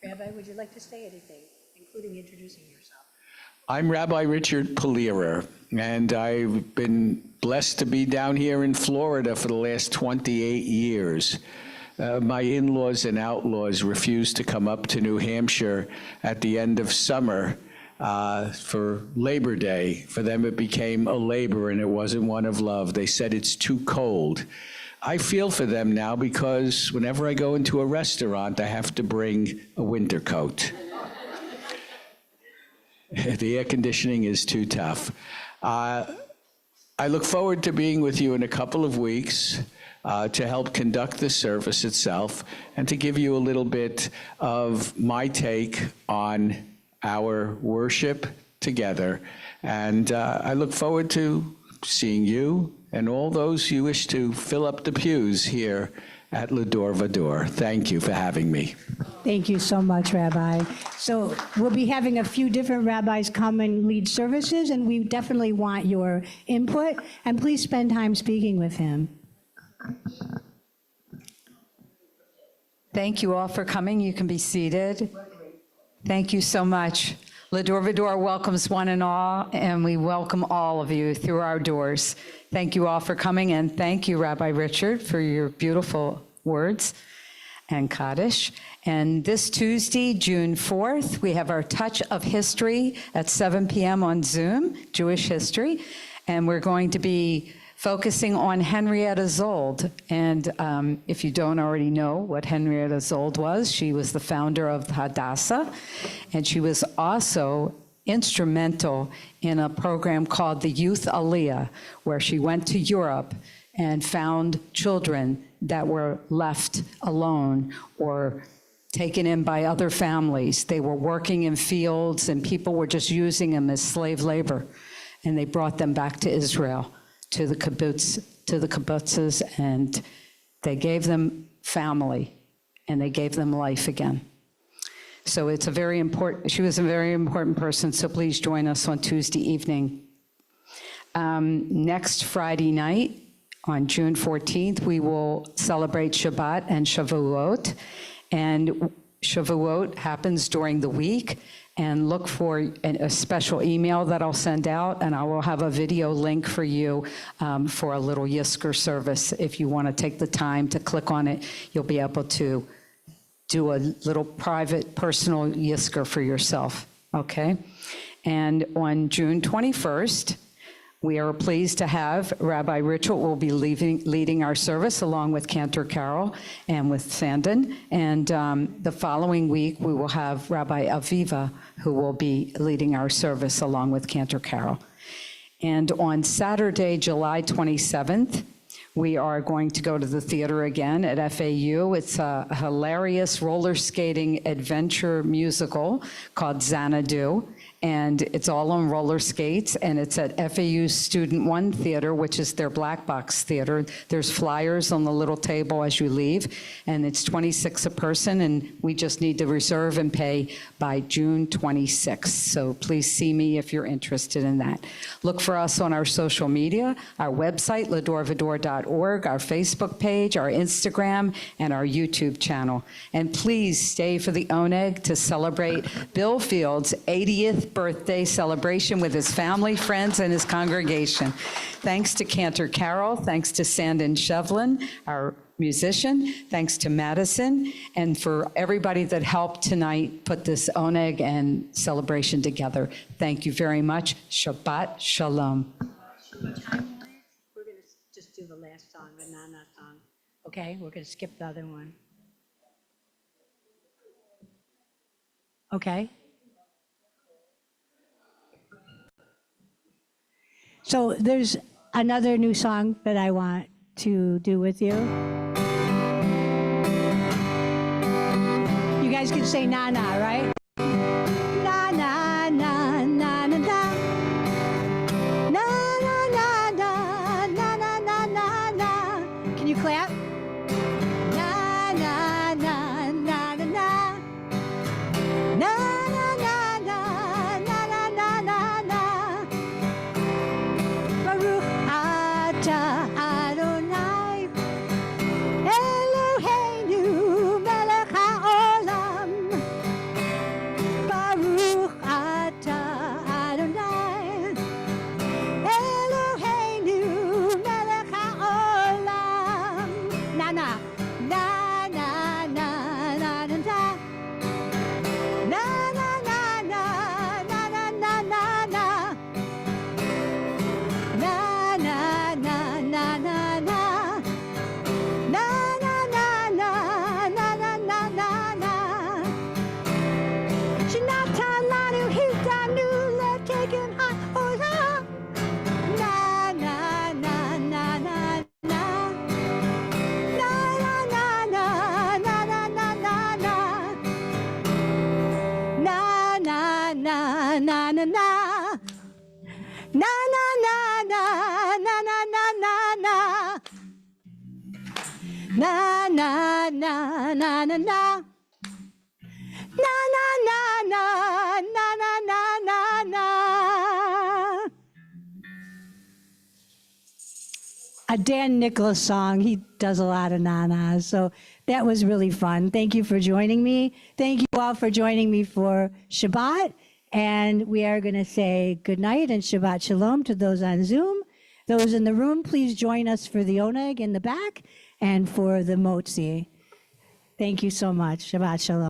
Rabbi, would you like to say anything, including introducing yourself? I'm Rabbi Richard Polierer, and I've been blessed to be down here in Florida for the last 28 years. My in-laws and outlaws refused to come up to New Hampshire at the end of summer for Labor Day. For them, it became a labor, and it wasn't one of love. They said it's too cold. I feel for them now because whenever I go into a restaurant, I have to bring a winter coat. The air conditioning is too tough. I look forward to being with you in a couple of weeks to help conduct the service itself and to give you a little bit of my take on our worship together. And I look forward to seeing you and all those who wish to fill up the pews here at L'Dor Va-Dor. Thank you for having me. Thank you so much, Rabbi. So we'll be having a few different rabbis come and lead services, and we definitely want your input. And please spend time speaking with him. Thank you all for coming. You can be seated. Thank you so much. L'Dor Va-Dor welcomes one and all, and we welcome all of you through our doors. Thank you all for coming, and thank you, Rabbi Richard, for your beautiful words and Kaddish. And this Tuesday, June 4th, we have our Touch of History at 7 p.m. on Zoom, Jewish history, and we're going to be focusing on Henrietta Zold. And if you don't already know what Henrietta Zold was, she was the founder of Hadassah, and she was also instrumental in a program called the Youth Aliyah, where she went to Europe and found children that were left alone or taken in by other families. They were working in fields and people were just using them as slave labor. And they brought them back to Israel, to the kibbutzes, and they gave them family and they gave them life again. So it's a very important, she was a very important person, so please join us on Tuesday evening. Next Friday night, on June 14th, we will celebrate Shabbat and Shavuot. And Shavuot happens during the week. And look for a special email that I'll send out, and I will have a video link for you for a little Yizkor service. If you want to take the time to click on it, you'll be able to do a little private, personal Yizkor for yourself, okay? And on June 21st, we are pleased to have Rabbi Richard will be leading our service along with Cantor Carol and with Sandon. And the following week, we will have Rabbi Aviva, who will be leading our service along with Cantor Carol. And on Saturday, July 27th, we are going to go to the theater again at FAU. It's a hilarious roller skating adventure musical called Xanadu. And it's all on roller skates, and it's at FAU Student One Theater, which is their black box theater. There's flyers on the little table as you leave, and it's $26 a person, and we just need to reserve and pay by June 26th. So please see me if you're interested in that. Look for us on our social media, our website, l'dorvador.org, our Facebook page, our Instagram, and our YouTube channel. And please stay for the Oneg to celebrate Bill Field's 80th birthday celebration with his family, friends, and his congregation. Thanks to Cantor Carol, thanks to Sandon Chevlin, our musician, thanks to Madison, and for everybody that helped tonight put this Oneg and celebration together. Thank you very much. Shabbat Shalom. We're going to just do the last song, the Nana song. Okay, we're going to skip the other one. Okay. So there's another new song that I want to do with you. You guys can say na na, right? Na na na na na na. Na na na na na na na na na. Can you clap? Na na na na na na. Na na na na na na na na na. Baruch atah Adonai Eloheinu melech haolam. Baruch atah Adonai Eloheinu melech haolam. Na na na na na na na na. Na na na na na na na na na. Na na na na na na. Na na na na na na na na na. Shinata lanu hitanu letaken ha'olam. Na na na na na na. Na na na na na na na na na. Na na na na na na. Na na na na na na na na na. Na na na na na na. Na na na na na na na na na. A Dan Nicholas song. He does a lot of na-nas. So that was really fun. Thank you for joining me. Thank you all for joining me for Shabbat. And we are going to say good night and Shabbat Shalom to those on Zoom. Those in the room, please join us for the Oneg in the back and for the Motzi. Thank you so much. Shabbat Shalom.